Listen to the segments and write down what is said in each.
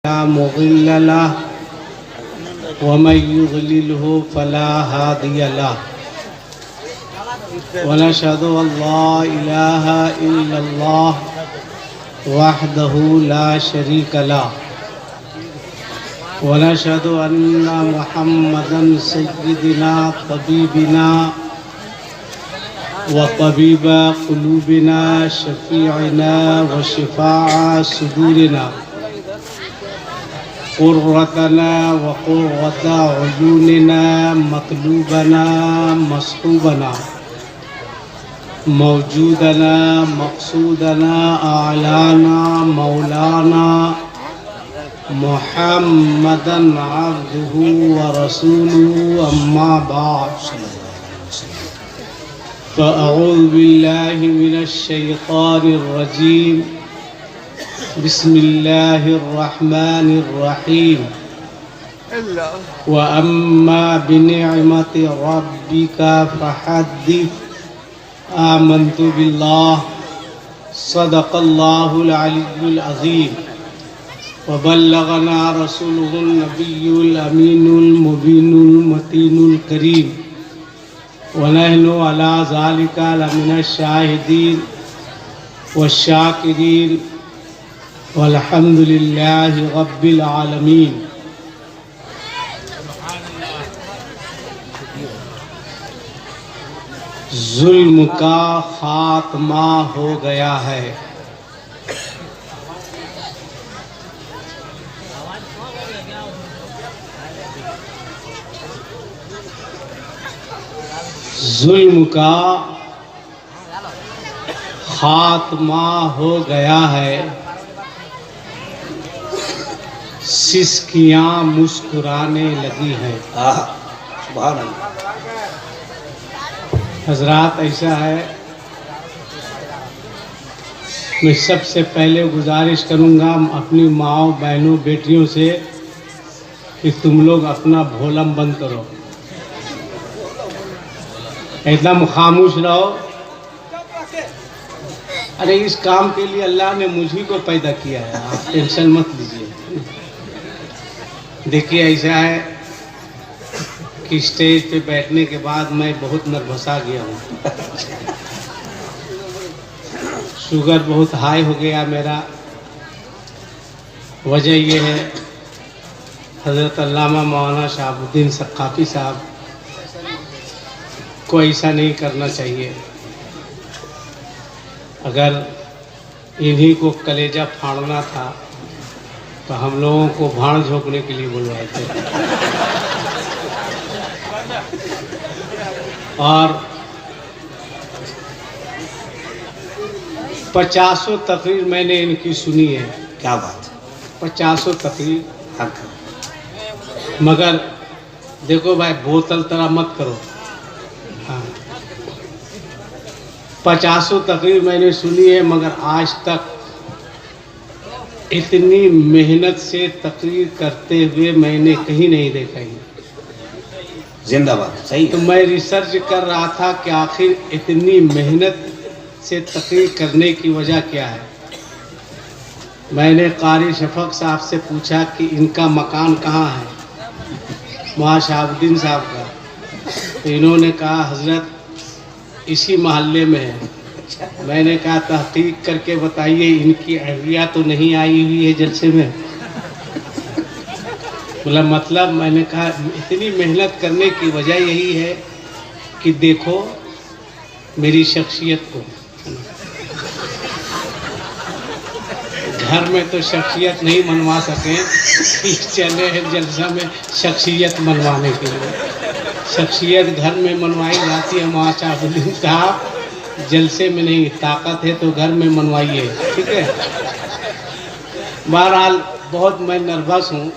ला मुज़िल्ल लह व मन युज़लिलहु फला हादिय लह व नशहदु अल्ला इलाहा इल्लल्लाह वहदहु ला शरीक लह व नशहदु अन्ना मुहम्मदन सय्यिदना तबीबिना व तबीब क़ुलूबिना शफ़ीअना व शिफ़ाअ सुदूरिना क़ुर्रतना व क़ुर्रत अयूनिना मतलूबना मस्लूबना मौजूदना मक़सूदना आलाना मौलाना मुहम्मदन अब्दुहु व रसूलुहु अम्मा बाद फ़अऊज़ु बिल्लाहि मिनश शैतानिर रजीम बिस्मिल्लाहिर रहमानिर रहीम व अम्मा बिनिअमति रब्बिका फ़हद्दिस आमन्तु बिल्लाह सदक़ल्लाहुल अलिय्युल अज़ीम व बल्लगना रसूलुहुन नबियुल अमीनुल मुबीनुल मतीनुल करीम व नहनु अला ज़ालिका लमिनश शाहिदीन वश्शाकिरीन वल्हम्दुलिल्लाहि रब्बिल आलमीन। जुल्म का खात्मा हो गया है। जुल्म का खात्मा हो गया है। सिसकियां मुस्कुराने लगी हैं। सुभान अल्लाह। हजरात, ऐसा है, मैं सबसे पहले गुजारिश करूंगा अपनी माओ बहनों बेटियों से कि तुम लोग अपना भोलम बंद करो, एकदम खामोश रहो। अरे इस काम के लिए अल्लाह ने मुझी को पैदा किया है, आप टेंशन मत लीजिए। देखिए, ऐसा है कि स्टेज पे बैठने के बाद मैं बहुत नर्वसा गया हूँ। शुगर बहुत हाई हो गया मेरा। वजह ये है, हज़रत अल्लामा मौलाना शहाबुद्दीन सक़ाफ़ी साहब को ऐसा नहीं करना चाहिए। अगर इन्हीं को कलेजा फाड़ना था तो हम लोगों को भाड़ झोंकने के लिए बुलवाए थे। और 50 तकरीर मैंने इनकी सुनी है। क्या बात है, 50 तकरीर। हक। मगर देखो भाई, बोतल तरह मत करो। हाँ, 50 तकरीर मैंने सुनी है, मगर आज तक इतनी मेहनत से तकरीर करते हुए मैंने कहीं नहीं देखा ही। जिंदाबाद। सही। तो मैं रिसर्च कर रहा था कि आखिर इतनी मेहनत से तकरीर करने की वजह क्या है। मैंने कारी शफक साहब से पूछा कि इनका मकान कहाँ है, वहाँ शहाबुद्दीन साहब का। तो इन्होंने कहा हजरत इसी मोहल्ले में है। मैंने कहा तहकीक करके बताइए, इनकी अहलिया तो नहीं आई हुई है जलसे में। बोला मतलब। मैंने कहा इतनी मेहनत करने की वजह यही है कि देखो मेरी शख्सियत को। घर में तो शख्सियत नहीं मनवा सके, चले हैं जलसा में शख्सियत मनवाने के लिए। शख्सियत घर में मनवाई जाती है। माशाअल्लाह साहब, जलसे में नहीं, ताकत है तो घर में मनवाइए, ठीक है। बहरहाल बहुत मैं नर्वस हूँ,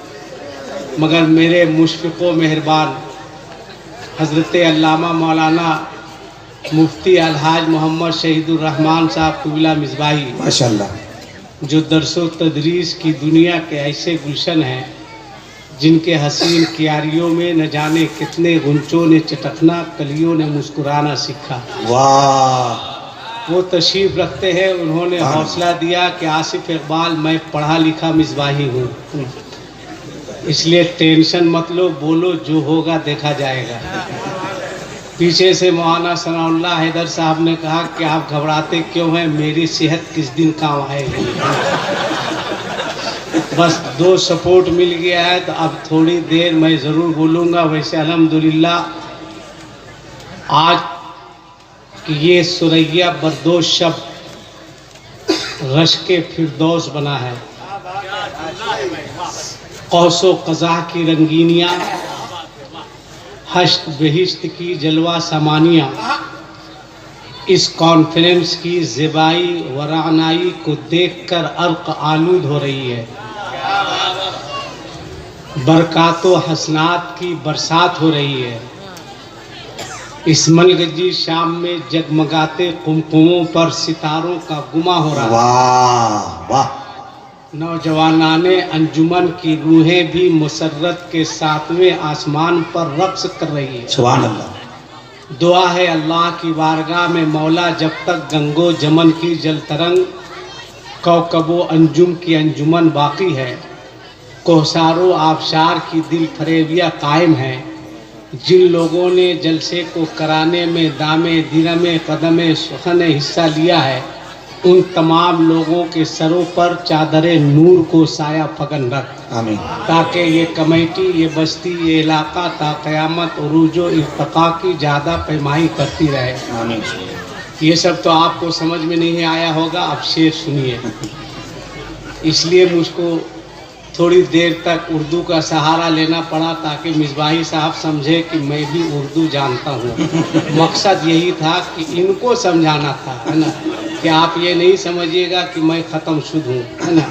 मगर मेरे मुशफ़िक़ व मेहरबान हज़रत अल्लामा मौलाना मुफ्ती अलहाज मोहम्मद शहीदुर रहमान साहब क़िबला मिसबाही माशाअल्लाह, जो दरसो तदरीस की दुनिया के ऐसे गुलशन हैं जिनके हसीन क्यारियों में न जाने कितने गुंचों ने चटकना, कलियों ने मुस्कुराना सीखा। वाह, वो तशरीफ रखते हैं। उन्होंने हौसला दिया कि आसिफ इकबाल मैं पढ़ा लिखा मिसबाही हूँ, इसलिए टेंशन मत लो, बोलो जो होगा देखा जाएगा। पीछे से मौलाना सनाउल्लाह हैदर साहब ने कहा कि आप घबराते क्यों हैं, मेरी सेहत किस दिन काम आएगी। बस 2 सपोर्ट मिल गया है तो अब थोड़ी देर मैं ज़रूर बोलूँगा। वैसे अल्हम्दुलिल्लाह आज कि ये सुरैया बरदोश शब्द रश के फिरदौस बना है। कौसो कज़ा की रंगीनियाँ, हश्त बहिश्त की जलवा सामानियाँ, इस कॉन्फ्रेंस की ज़िबाई व रानाई को देखकर अर्क आलूद हो रही है। बरकातो हसनात की बरसात हो रही है। इस मलगजी शाम में जगमगाते कुमकुमों पर सितारों का गुमा हो रहा है। वाह वाह। नौजवानाने अंजुमन की रूहें भी मुसर्रत के 7वें आसमान पर रक्स कर रही है। सुभान अल्लाह। दुआ है अल्लाह की बारगाह में मौला, जब तक गंगो जमन की जल तरंग, कौकबो अंजुम की अंजुमन बाकी है, कोहसारो आबशार की दिल फरेबिया कायम है। जिन लोगों ने जलसे को कराने में दामे दिरमे कदमे सुखन हिस्सा लिया है, उन तमाम लोगों के सरों पर चादरे नूर को साया फगन रख। आमीन। ताकि ये कमेटी, ये बस्ती, ये इलाका ता क़यामत उरूजो इर्तिक़ा की ज़्यादा पैमाई करती रहे। आमीन। ये सब तो आपको समझ में नहीं आया होगा, अब शेर सुनिए। इसलिए मुझको थोड़ी देर तक उर्दू का सहारा लेना पड़ा ताकि मिसबाही साहब समझे कि मैं भी उर्दू जानता हूँ। मकसद यही था कि इनको समझाना था, है ना, कि आप ये नहीं समझिएगा कि मैं ख़त्म शुद्ध हूँ, है ना।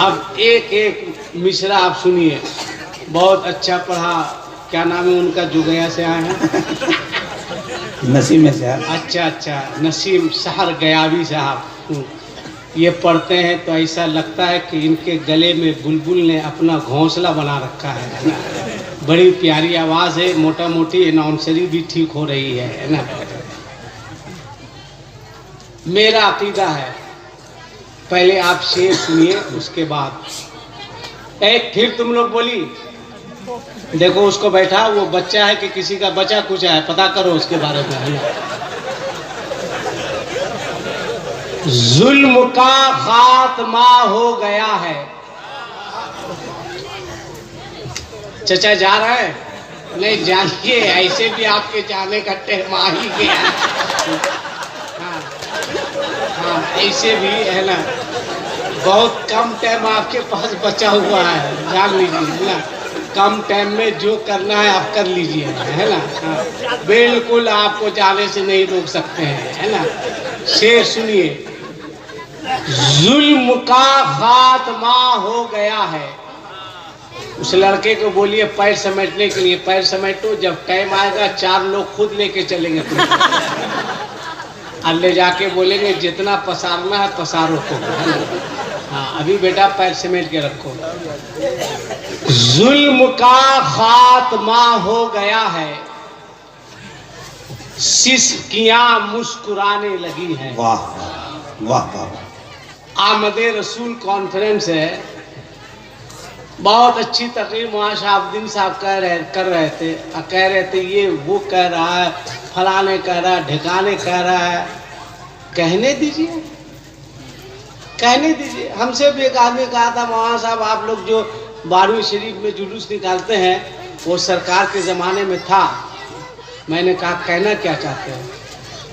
अब एक एक मिसरा आप सुनिए, बहुत अच्छा पढ़ा। क्या नाम है उनका जो गया से आए हैं? नसीम में से। अच्छा, नसीम सहर गयावी साहब। ये पढ़ते हैं तो ऐसा लगता है कि इनके गले में बुलबुल ने अपना घोंसला बना रखा है ना। बड़ी प्यारी आवाज़ है, मोटा मोटी अनाउंसरी भी ठीक हो रही है ना। मेरा अकीदा है, पहले आप शेर सुनिए, उसके बाद एक फिर तुम लोग बोली। देखो उसको बैठा, वो बच्चा है कि किसी का बचा कुछ है, पता करो उसके बारे में, है ना। जुल्म का खात्मा हो गया है। चचा जा रहा है? नहीं जानिए, ऐसे भी आपके जाने का टाइम आ ही गया। हाँ, ऐसे भी है ना, बहुत कम टाइम आपके पास बचा हुआ है, जान लीजिए ना। कम टाइम में जो करना है आप कर लीजिए, है ना। हाँ, बिल्कुल आपको जाने से नहीं रोक सकते हैं, है ना। शेर सुनिए। जुल्म का खात्मा हो गया है। उस लड़के को बोलिए पैर समेटने के लिए, पैर समेटो, जब टाइम आएगा 4 लोग खुद लेके चलेंगे और ले जाके बोलेंगे जितना पसारना है पसारो को। हाँ, अभी बेटा पैर समेट के रखो। जुल्म का खात्मा हो गया है, सिसकियां मुस्कुराने लगी हैं। वाह वाह वाह। आमदे रसूल कॉन्फ्रेंस है, बहुत अच्छी तकरीर मौलाना शहाबुद्दीन साहब कर रहे थे। कह रहे थे ये वो कह रहा है, फलाने कह रहा है, ढिकाने कह रहा है। कहने दीजिए, कहने दीजिए। हमसे भी एक आदमी कहा था, मौलाना साहब आप लोग जो 12वीं शरीफ में जुलूस निकालते हैं वो सरकार के ज़माने में था। मैंने कहा कहना क्या चाहते हैं?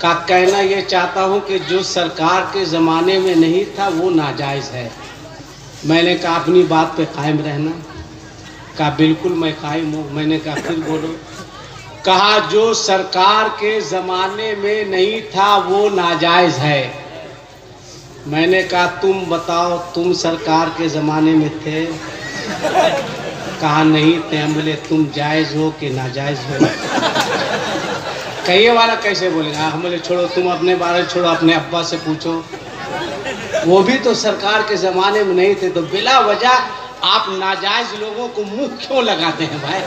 कहा कहना ये चाहता हूँ कि जो सरकार के ज़माने में नहीं था वो नाजायज़ है। मैंने कहा अपनी बात पे कायम रहना। कहा बिल्कुल मैं कायम हूँ। मैंने कहा फिर बोलो। कहा जो सरकार के ज़माने में नहीं था वो नाजायज़ है। मैंने कहा तुम बताओ, तुम सरकार के ज़माने में थे? कहा नहीं थे। हम बोले तुम जायज़ हो कि नाजायज़ हो? कहिए वाला कैसे बोलेगा? हम बोले छोड़ो, तुम अपने बारे छोड़ो, अपने अब्बा से पूछो, वो भी तो सरकार के ज़माने में नहीं थे। तो बिला वजह आप नाजायज़ लोगों को मुंह क्यों लगाते हैं भाई?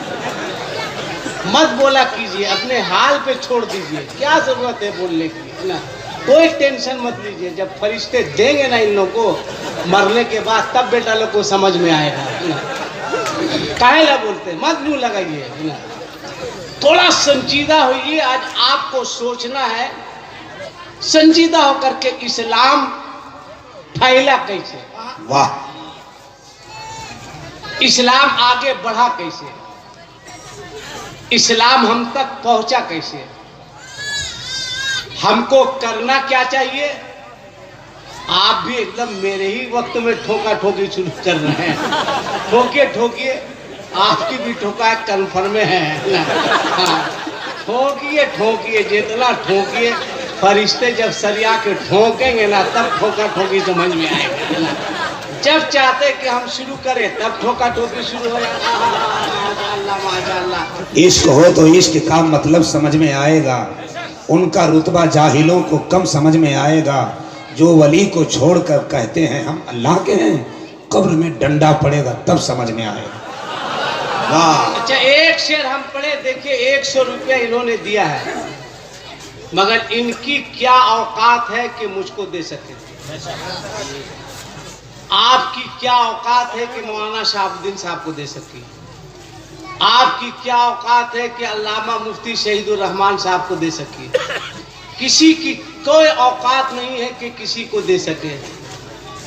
मत बोला कीजिए, अपने हाल पे छोड़ दीजिए, क्या ज़रूरत है बोलने की, है ना। कोई टेंशन मत लीजिए, जब फरिश्ते देंगे ना इन लोगों को मरने के बाद, तब बेटा लोग को समझ में आएगा ना। काहे ला बोलते, मत मुंह लगाइए ना, थोड़ा संजीदा होइए। आज आपको सोचना है संजीदा होकर के इस्लाम फैला कैसे, वाह, इस्लाम आगे बढ़ा कैसे, इस्लाम हम तक पहुंचा कैसे, हमको करना क्या चाहिए। आप भी एकदम मेरे ही वक्त में ठोका ठोकी शुरू कर रहे हैं। ठोकिए ठोकिए, आपकी भी ठोका कन्फर्म है ना। हाँ, ठोकिए ठोकिए, जितना ठोकिए, फरिश्ते जब सरिया के ठोकेंगे ना, तब ठोका ठोकी समझ में आएगा ना। जब चाहते कि हम शुरू करें, तब ठोका ठोकी शुरू हो जाता। माशाअल्लाह। इश्क हो तो इश्क का मतलब समझ में आएगा, उनका रुतबा जाहिलों को कम समझ में आएगा। जो वली को छोड़कर कहते हैं हम अल्लाह के हैं, कब्र में डंडा पड़ेगा तब समझ में आएगा। वाह। अच्छा, एक शेर हम पढ़े, देखिए 100 रुपया इन्होंने दिया है, मगर इनकी क्या औकात है कि मुझको दे सके। आपकी क्या औकात है कि मौलाना शहाबुद्दीन साहब को दे सके। आपकी क्या औकात है कि अल्लामा मुफ्ती शहीदुर रहमान साहब को दे सके। किसी की कोई औकात नहीं है कि किसी को दे सके।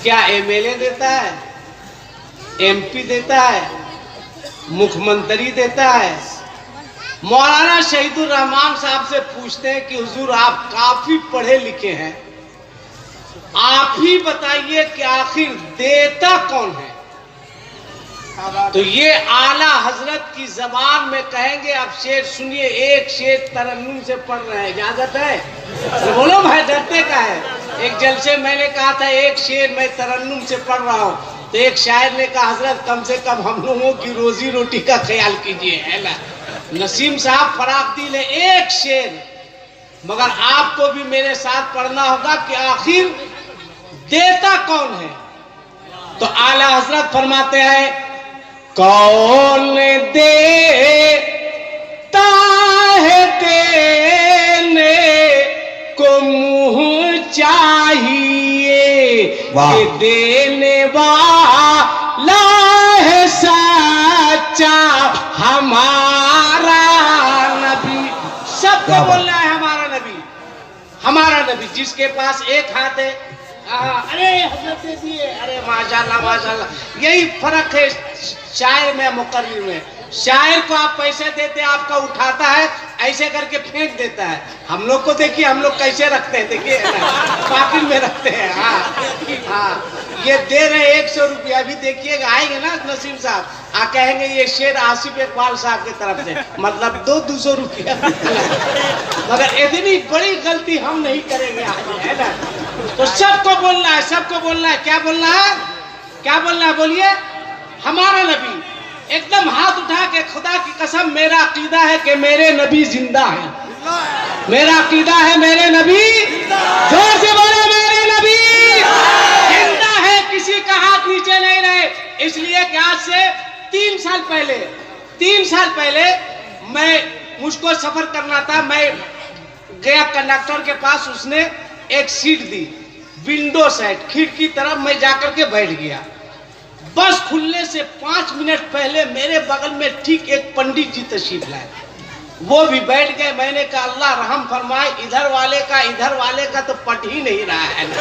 क्या एमएलए देता है, एमपी देता है, मुख्यमंत्री देता है। मौलाना शहीदुर रहमान साहब से पूछते हैं कि हुजूर आप काफी पढ़े लिखे हैं, आप ही बताइए कि आखिर देता कौन है। तो ये आला हजरत की जबान में कहेंगे। अब शेर सुनिए, एक शेर तरन्नुम से पढ़ रहे हैं, इजाजत है तो बोलो भाई, डरते का है। एक जलसे मैंने कहा था एक शेर मैं तरन्नुम से पढ़ रहा हूँ, तो एक शायर ने कहा हजरत कम से कम हम लोगों की रोजी रोटी का ख्याल कीजिए, है ना। नसीम साहब फराक दिल है, एक शेर, मगर आपको भी मेरे साथ पढ़ना होगा कि आखिर देता कौन है। तो आला हजरत फरमाते हैं, कौन देता है देने को मुंह चाहिए, कि देने वाला है सच्चा हमारा नबी। सबको बोलना है हमारा नबी, हमारा नबी। जिसके पास एक हाथ है, अरे हजरत दे दिए, अरे माशाल्लाह माशाल्लाह। यही फर्क है शायर में मुकर्रिर में। शायर को आप पैसे देते हैं, आपका उठाता है, ऐसे करके फेंक देता है। हम लोग को देखिए, हम लोग कैसे रखते हैं, देखिए पाकिट में रखते हैं। हाँ, ये दे रहे 100 रुपया भी, देखिएगा आएंगे ना नसीम साहब, कहेंगे ये शेर आसिफ इकबाल साहब की तरफ से, मतलब 200 रुपया। मगर इतनी बड़ी गलती हम नहीं करेंगे आगे, है ना। तो सबको बोलना है, सबको बोलना है। क्या बोलना है, क्या बोलना है, बोलिए हमारा नबी। एकदम हाथ उठा के, खुदा की कसम मेरा अकीदा है कि मेरे नबी जिंदा है। मेरा अकीदा है मेरे नबी, जोर से बोले मेरे नबी जिंदा है, किसी का हाथ नीचे नहीं रहे। इसलिए कि आज से 3 साल पहले मुझको सफर करना था, मैं गया कंडक्टर के पास, उसने एक सीट दी, विंडो साइड, खिड़की तरफ। मैं जाकर के बैठ गया। बस खुलने से 5 मिनट पहले मेरे बगल में ठीक एक पंडित जी तशरीफ लाए, वो भी बैठ गए। मैंने कहा अल्लाह रहम फरमाए, इधर वाले का तो पट ही नहीं रहा है ना।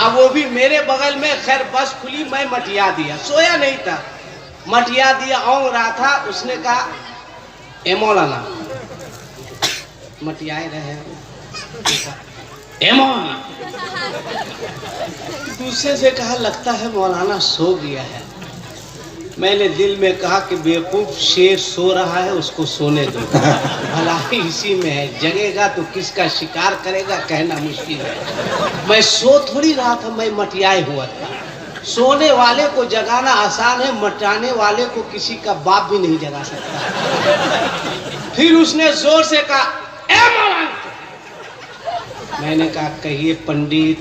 अब वो भी मेरे बगल में। खैर बस खुली, मैं मटिया दिया, सोया नहीं था, मटिया दिया, औंग रहा था। उसने कहा ए मौलाना, मटियाए रहे, ए मौलाना। दूसरे से कहा लगता है मौलाना सो गया है। मैंने दिल में कहा कि बेवकूफ, शेर सो रहा है, उसको सोने दो, भला ही इसी में है, जगेगा तो किसका शिकार करेगा कहना मुश्किल है। मैं सो थोड़ी रहा था, मैं मटियाए हुआ था। सोने वाले को जगाना आसान है, मटाने वाले को किसी का बाप भी नहीं जगा सकता। फिर उसने जोर से कहा ए मौलाना। मैंने कहा कहिए पंडित।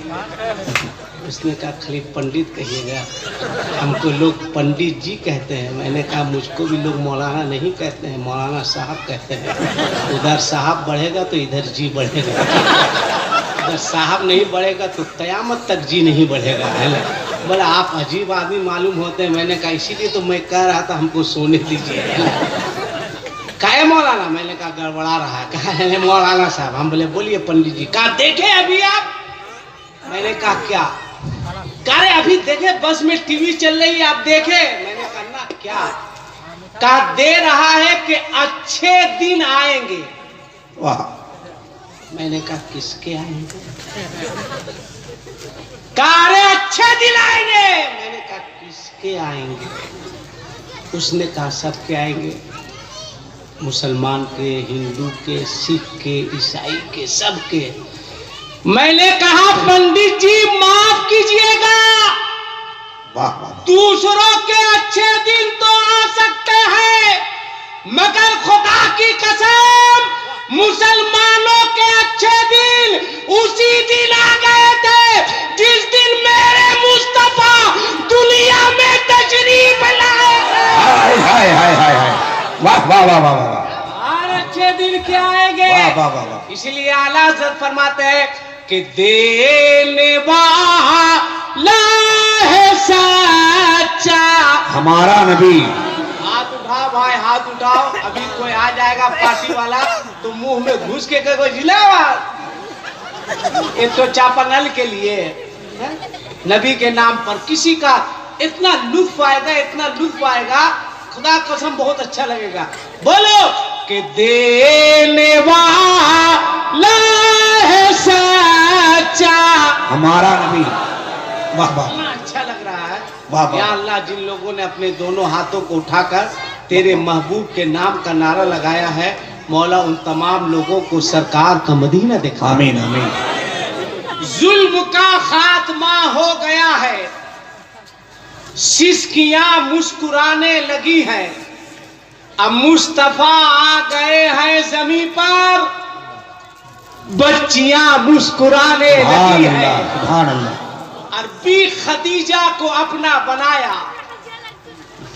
उसने कहा खाली पंडित कहिएगा, हमको लोग पंडित जी कहते हैं। मैंने कहा मुझको भी लोग मौलाना नहीं कहते हैं, मौलाना साहब कहते हैं। उधर साहब बढ़ेगा तो इधर जी बढ़ेगा। जब साहब नहीं बढ़ेगा तो क़यामत तक जी नहीं बढ़ेगा, है ना। बोला आप अजीब आदमी मालूम होते हैं। मैंने कहा इसीलिए तो मैं कह रहा था हमको सोने दीजिए, है ना। काहे मौलाना? मैंने कहा गड़बड़ा रहा है। कहा है मौलाना साहब? हम बोले बोलिए पंडित जी। कहा देखे अभी आप? मैंने कहा क्या? कह रहे अभी देखे बस में टीवी चल रही है, आप देखे? मैंने कहा ना क्या? कहा दे रहा है कि अच्छे दिन आएंगे। वाह। मैंने कहा किसके आएंगे? कहा अरे अच्छे दिन आएंगे। मैंने कहा किसके आएंगे? उसने कहा सबके आएंगे, मुसलमान के, हिंदू के, सिख के, ईसाई के, सबके। मैंने कहा पंडित जी माफ कीजिएगा, वाह वाह। दूसरों के अच्छे दिन तो आ सकते हैं, मगर खुदा की कसम मुसलमानों के अच्छे दिन उसी दिन आ गए थे जिस दिन मेरे मुस्तफा दुनिया में तशरीफ लाए। हाय हाय हाय हाय हाय। वाह वाह वाह वाह वाह। और अच्छे दिन क्या आएंगे? वाह वाह वाह वाह। इसलिए आला हज़रत फरमाते हैं कि देने वाला है सच्चा हमारा नबी। हाथ उठाओ भाई, हाथ उठाओ। अभी कोई आ जाएगा पार्टी वाला तो मुंह में घुस के कोई जिलावाद। ये तो चापानल के लिए है? नबी के नाम पर किसी का इतना लुत्फ आएगा, इतना लुत्फ आएगा, खुदा कसम बहुत अच्छा लगेगा। बोलो कि देने वाला है सच्चा हमारा नबी। वाह वाह। कितना अच्छा लग रहा है। वाह वाह। या अल्लाह, जिन लोगों ने अपने दोनों हाथों को उठाकर तेरे महबूब के नाम का नारा लगाया है, मौला उन तमाम लोगों को सरकार का मदीना दिखा। आमीन आमीन। जुल्म का खात्मा हो गया है, सिसकियां मुस्कुराने लगी हैं, अब मुस्तफा आ गए हैं जमीन पर, बच्चियां मुस्कुराने लगी हैं। सुभान अल्लाह। अरबी खदीजा को अपना बनाया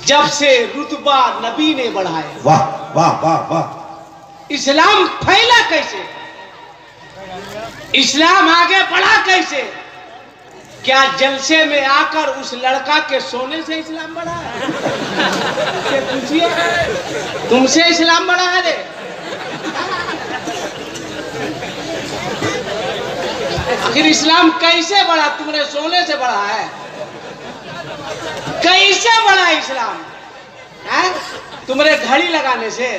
जब से रुतबा नबी ने बढ़ाया। वाह वाह वाह वाह। इस्लाम फैला कैसे? इस्लाम आगे बढ़ा कैसे? क्या जलसे में आकर उस लड़का के सोने से इस्लाम बढ़ा है? पूछिए, तुमसे इस्लाम बढ़ा है रे? आखिर इस्लाम कैसे बढ़ा? तुमने सोने से बढ़ा है? कैसे बढ़ा इस्लाम? है तुमने घड़ी लगाने से?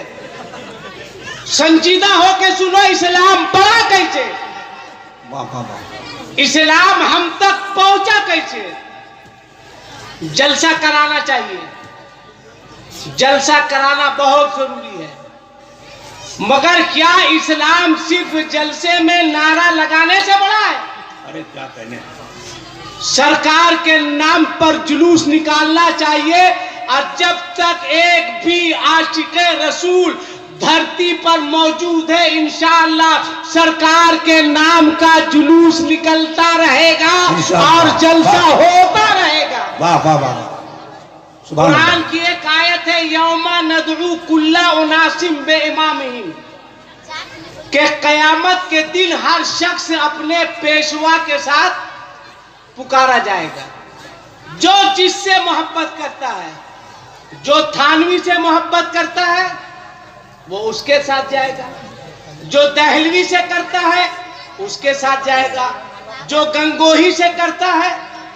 संजीदा होके सुनो, इस्लाम बढ़ा कैसे? वाह वाह वाह। इस्लाम हम तक पहुंचा कैसे? जलसा कराना चाहिए, जलसा कराना बहुत जरूरी है, मगर क्या इस्लाम सिर्फ जलसे में नारा लगाने से बढ़ा है? अरे क्या कहने। सरकार के नाम पर जुलूस निकालना चाहिए, और जब तक एक भी आशिक़े रसूल धरती पर मौजूद है, इंशाअल्लाह सरकार के नाम का जुलूस निकलता रहेगा और जलसा होता रहेगा। वाह वाह वाह। कुरान की एक आयत है, यौमा नदउ कुल्ला उनासिम बे इमामिहिम, के कयामत के दिन हर शख्स अपने पेशवा के साथ पुकारा जाएगा। जो जिससे मोहब्बत करता है, जो थानवी से मोहब्बत करता है वो उसके साथ जाएगा, जो दहलवी से करता है उसके साथ जाएगा, जो गंगोही से करता है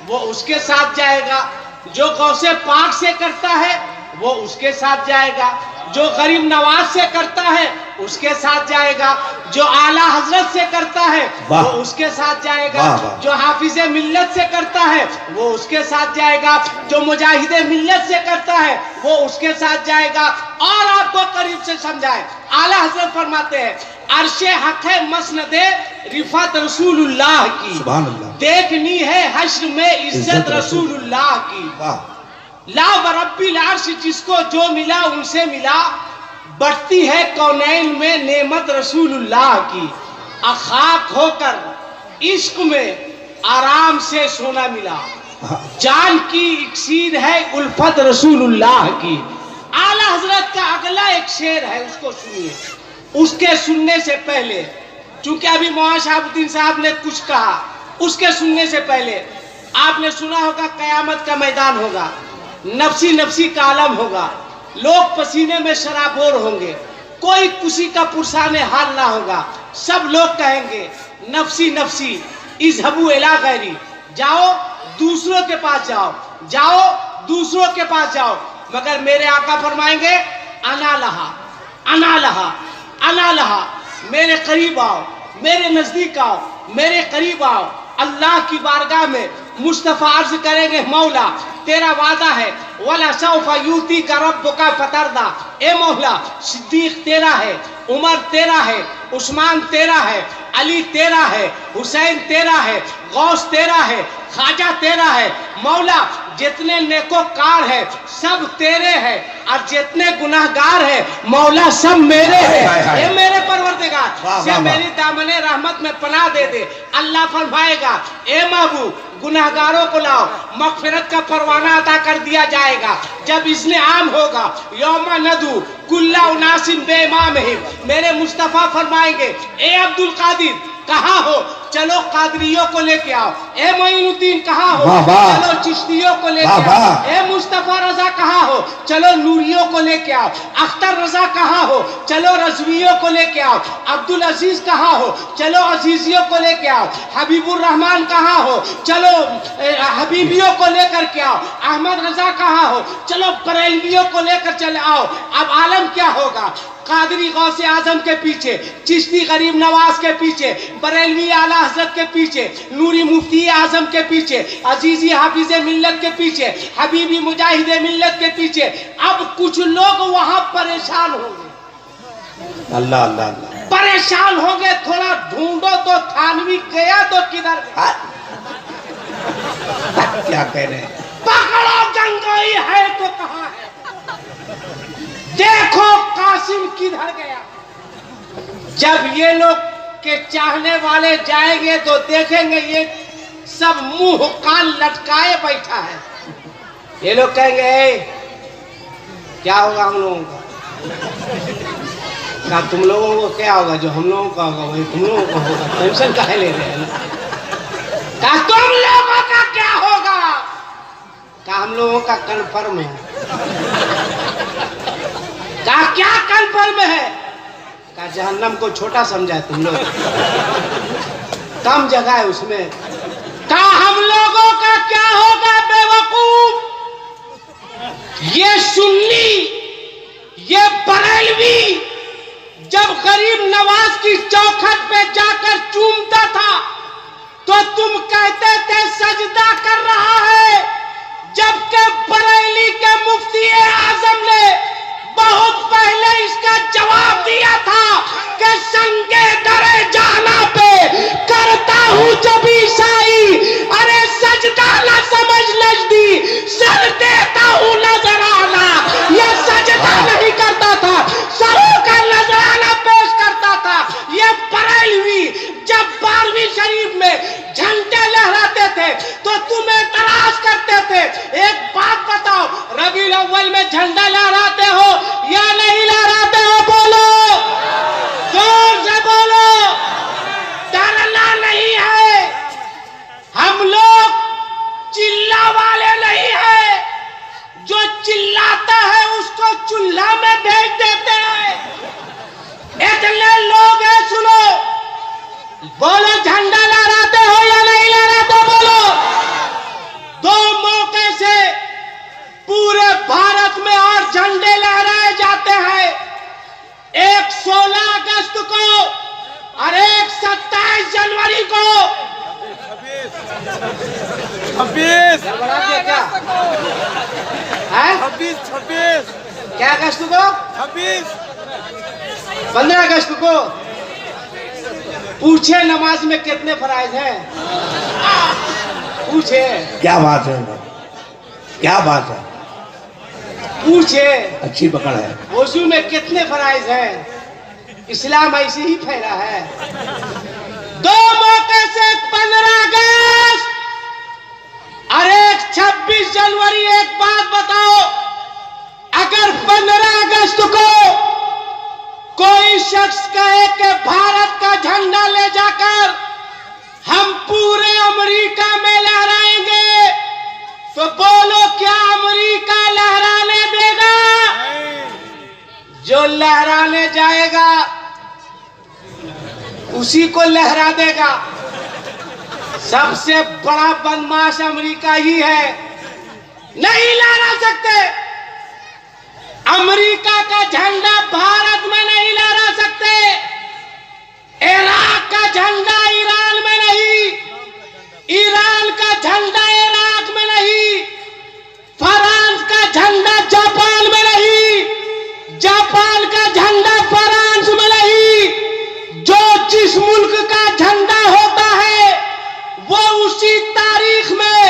वो उसके साथ जाएगा, जो गौसे पाक से करता है वो उसके साथ जाएगा, जो गरीब नवाज से करता है उसके साथ जाएगा, जो आला हजरत से करता है वो उसके साथ जाएगा, जो हाफिज मिल्लत से करता है वो उसके साथ जाएगा, जो मुजाहिद मिल्लत से करता है वो उसके साथ जाएगा। और आपको करीब से समझाए, आला हजरत फरमाते हैं, अर्शे हक है मसनदे रिफत रसूलुल्लाह की, सुभान अल्लाह। देखनी है हश्र में इज्जत रसूलुल्लाह की। ला बरब्बिल अर्श, जिसको जो मिला उनसे मिला, बढ़ती है कौनैन में नेमत रसूलुल्लाह की। अखाक होकर इश्क में आराम से सोना मिला, जान की इक्सीर है उल्फत रसूलुल्लाह की। आला हजरत का अगला एक शेर है, उसको सुनिए। उसके सुनने से पहले चूंकि अभी मौलाना शहाबुद्दीन साहब ने कुछ कहा, उसके सुनने से पहले आपने सुना होगा कयामत का मैदान होगा, नफसी नफसी का आलम होगा, लोग पसीने में शराबोर होंगे, कोई किसी का पुरसाने हाल ना होगा, सब लोग कहेंगे नफसी नफसी इज़हबू इला गैरी, जाओ दूसरों के पास जाओ, जाओ दूसरों के पास जाओ। मगर मेरे आका फरमाएंगे अना लहा, अना लहा, अना लहा, मेरे करीब आओ, मेरे नजदीक आओ, मेरे करीब आओ। अल्लाह की बारगाह में मुस्तफा अर्ज करेंगे मौला तेरा वादा है वला सौफा यूती का रब्बुका फतरदा, ए मौला सिद्दीक तेरा है, उमर तेरा है, उस्मान तेरा है, अली तेरा है, हुसैन तेरा है, गौस तेरा है, ख्वाजा तेरा है। मौला जितने नेकोकार है सब तेरे हैं और जितने गुनाहगार है मौला सब मेरे हैं। ये मेरे परवरदिगार से मेरी दामने रहमत में पनाह दे दे। अल्लाह फरमाएगा ए महबूब गुनाहगारों को लाओ, मगफिरत का परवाना अता कर दिया जाएगा। जब इज़्ने आम होगा यौमा नदू कुल्ला उनासिन बेइमामिहिम, मेरे मुस्तफ़ा फरमाएंगे ए अब्दुल कादिर कहाँ हो, चलो कादरियों को लेके आओ। ए मोइनुद्दीन कहाँ हो, चलो चिश्तियों को लेके आओ। ए मुस्तफा रजा कहाँ हो, चलो नूरियों को लेके आओ। अख्तर रजा कहाँ हो, चलो रजवियों को लेके आओ। अब्दुल अजीज कहाँ हो, चलो अजीजियों को लेके आओ। हबीबुर रहमान कहाँ हो, चलो हबीबियों को लेकर के आओ। अहमद रजा कहाँ हो, चलो बरेलवियों को लेकर चले आओ। अब आलम क्या होगा, कादरी गौसे आजम के पीछे, चिश्ती गरीब नवाज के पीछे, बरेलवी आला हजरत के पीछे, नूरी मुफ्ती आजम के पीछे, अजीजी हाफिज मिल्लत के पीछे, हबीबी मुजाहिद मिल्लत के पीछे। अब कुछ लोग वहां परेशान होंगे, अल्लाह अल्लाह अल्लाह, परेशान होंगे। थोड़ा ढूंढो तो थानवी गया तो किधर गया? क्या कह रहे हैं? पकड़ो गंगोई है तो कहां है, देखो कासिम किधर गया। जब ये लोग के चाहने वाले जाएंगे तो देखेंगे ये सब मुंह कान लटकाए बैठा है। ये लोग कहेंगे क्या होगा हम लोगों का, क्या तुम लोगों को क्या होगा, जो हम लोगों का होगा वही तुम लोगों का होगा, टेंशन काहे ले रहे हैं। क्या तुम लोगों का क्या होगा, क्या हम लोगों का कन्फर्म है, क्या कन्फर्म है। का जहन्नम को छोटा समझा है तुम लोग, कम जगह है उसमें। का हम लोगों का क्या होगा बेवकूफ, ये सुन्नी ये बरेलवी जब गरीब नवाज की चौखट पे जाकर चूमता था तो तुम कहते थे सजदा कर रहा है, जबकि बरेली के मुफ्ती आजम ने बहुत पहले इसका जवाब दिया था कि संगे दरे जाना पे करता हूँ जब ईसाई, अरे सजदा ना समझ नजदी, सर देता हूँ नजराना। ये सजदा नहीं करता था, सरों का नजराना पेश करता था। ये बरेलवी जब 12वीं शरीफ में झंडे लहराते थे तो तुम्हें तलाश करते थे। एक बात बताओ, रबीउल अव्वल में झंडा लहराते हो या नहीं लहराते हो, बोलो जोर से बोलो। डरना नहीं है, हम लोग चिल्ला वाले नहीं है, जो चिल्लाता है उसको चूल्हा में भेज देते हैं। इतने लोग हैं, सुनो बोलो झंडा लहराते हो या नहीं लहराते, बोलो। दो मौके से पूरे भारत में और झंडे लहराए जाते हैं, एक 16 अगस्त को और एक 27 जनवरी को। 26 क्या है 26 क्या अगस्त को, 15 अगस्त को। पूछे नमाज में कितने फराइज हैं, पूछे। क्या बात है, क्या बात है, पूछे। अच्छी पकड़ है। वजू में कितने फराइज हैं, इस्लाम ऐसे ही फैला है। दो मौके से 15 अगस्त और एक 26 जनवरी। एक बात बताओ, अगर 15 अगस्त को कोई शख्स कहे कि भारत का झंडा ले जाकर हम पूरे अमेरिका में लहराएंगे, तो बोलो क्या अमेरिका लहराने देगा? जो लहराने जाएगा उसी को लहरा देगा। सबसे बड़ा बदमाश अमेरिका ही है, नहीं लहरा सकते। अमेरिका का झंडा भारत में नहीं लहरा सकते, इराक का झंडा ईरान में नहीं, ईरान का झंडा इराक में नहीं, फ्रांस का झंडा जापान में नहीं, जापान का झंडा फ्रांस में नहीं। जो जिस मुल्क का झंडा होता है वो उसी तारीख में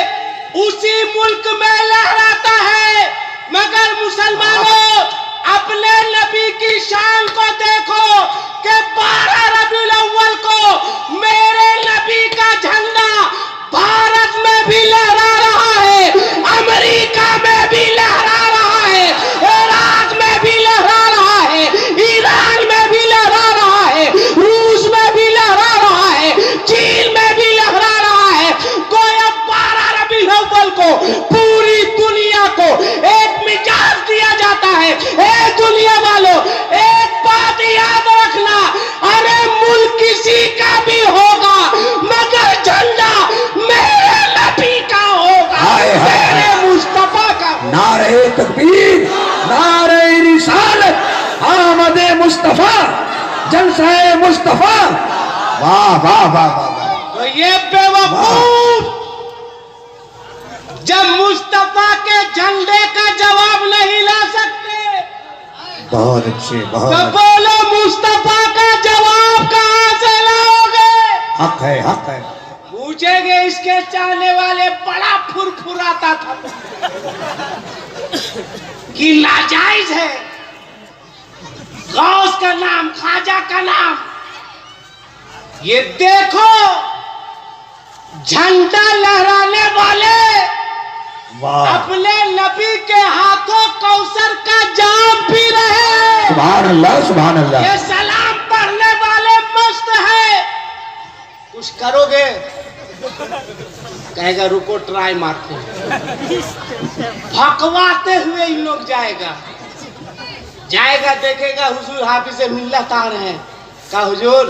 उसी मुल्क में लहराता है। मगर मुसलमानों, अपने नबी की शान को देखो कि 12 रबीउल अव्वल को मेरे नबी का झंडा भारत में भी लहरा रहा है, अमेरिका में भी लहरा रहा है, इराक में भी लहरा रहा है, ईरान में भी लहरा रहा है, रूस में भी लहरा रहा है, चीन में भी लहरा रहा है। गोया 12 रबीउल अव्वल को पूरी दुनिया को एक मिजाज दिया जाता है। ए दुनिया वालों, एक बात याद रखना, अरे मुल्क किसी का भी होगा मगर झंडा मेरे नबी का होगा, मेरे मुस्तफा का। नारे तकबीर, नारे रिसालत, आमद मुस्तफा, जलसा मुस्तफा। वाह वाह वाह वाह। तो ये बेवकूफ जब मुस्तफा के झंडे का जवाब नहीं ला सकते, बहुत अच्छे, बहुत तो बोलो मुस्तफा का जवाब कहां से लाओगे? हक है, हक है। पूछेंगे इसके चाहने वाले, बड़ा फुरफुराता था कि नाजायज है गौस का नाम, ख्वाजा का नाम। ये देखो झंडा लहराने वाले वाह, अपने नबी के हाथों कौसर का जाम पी रहे हैं। सुभान अल्लाह, सुभान अल्लाह। ये सलाम पढ़ने वाले मस्त है। कुछ करोगे? कहेगा रुको ट्राई मारते हैं। भकवाते हुए इन लोग जाएगा, देखेगा हुजूर हाफिज मिल्लत आ रहे हैं। कहा हुजूर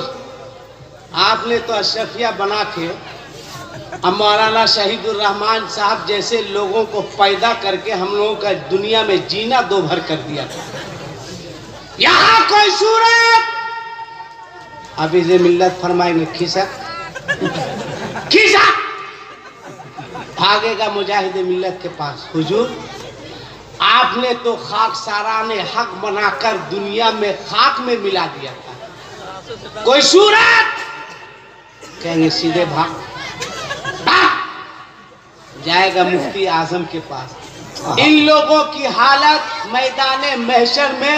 आपने तो अशरफिया बना के मौलाना शहीदुर रहमान साहब जैसे लोगों को पैदा करके हम लोगों का दुनिया में जीना दो भर कर दिया था। यहाँ कोई सूरत अभी से मिल्लत फरमाएंगे खिसक खिसक, भागेगा मुजाहिद मिल्लत के पास। हुजूर आपने तो खाक साराने हक बनाकर दुनिया में खाक में मिला दिया था, कोई सूरत? कहेंगे सीधे भाग। जाएगा मुफ्ती आजम के पास। इन लोगों की हालत मैदाने महशर में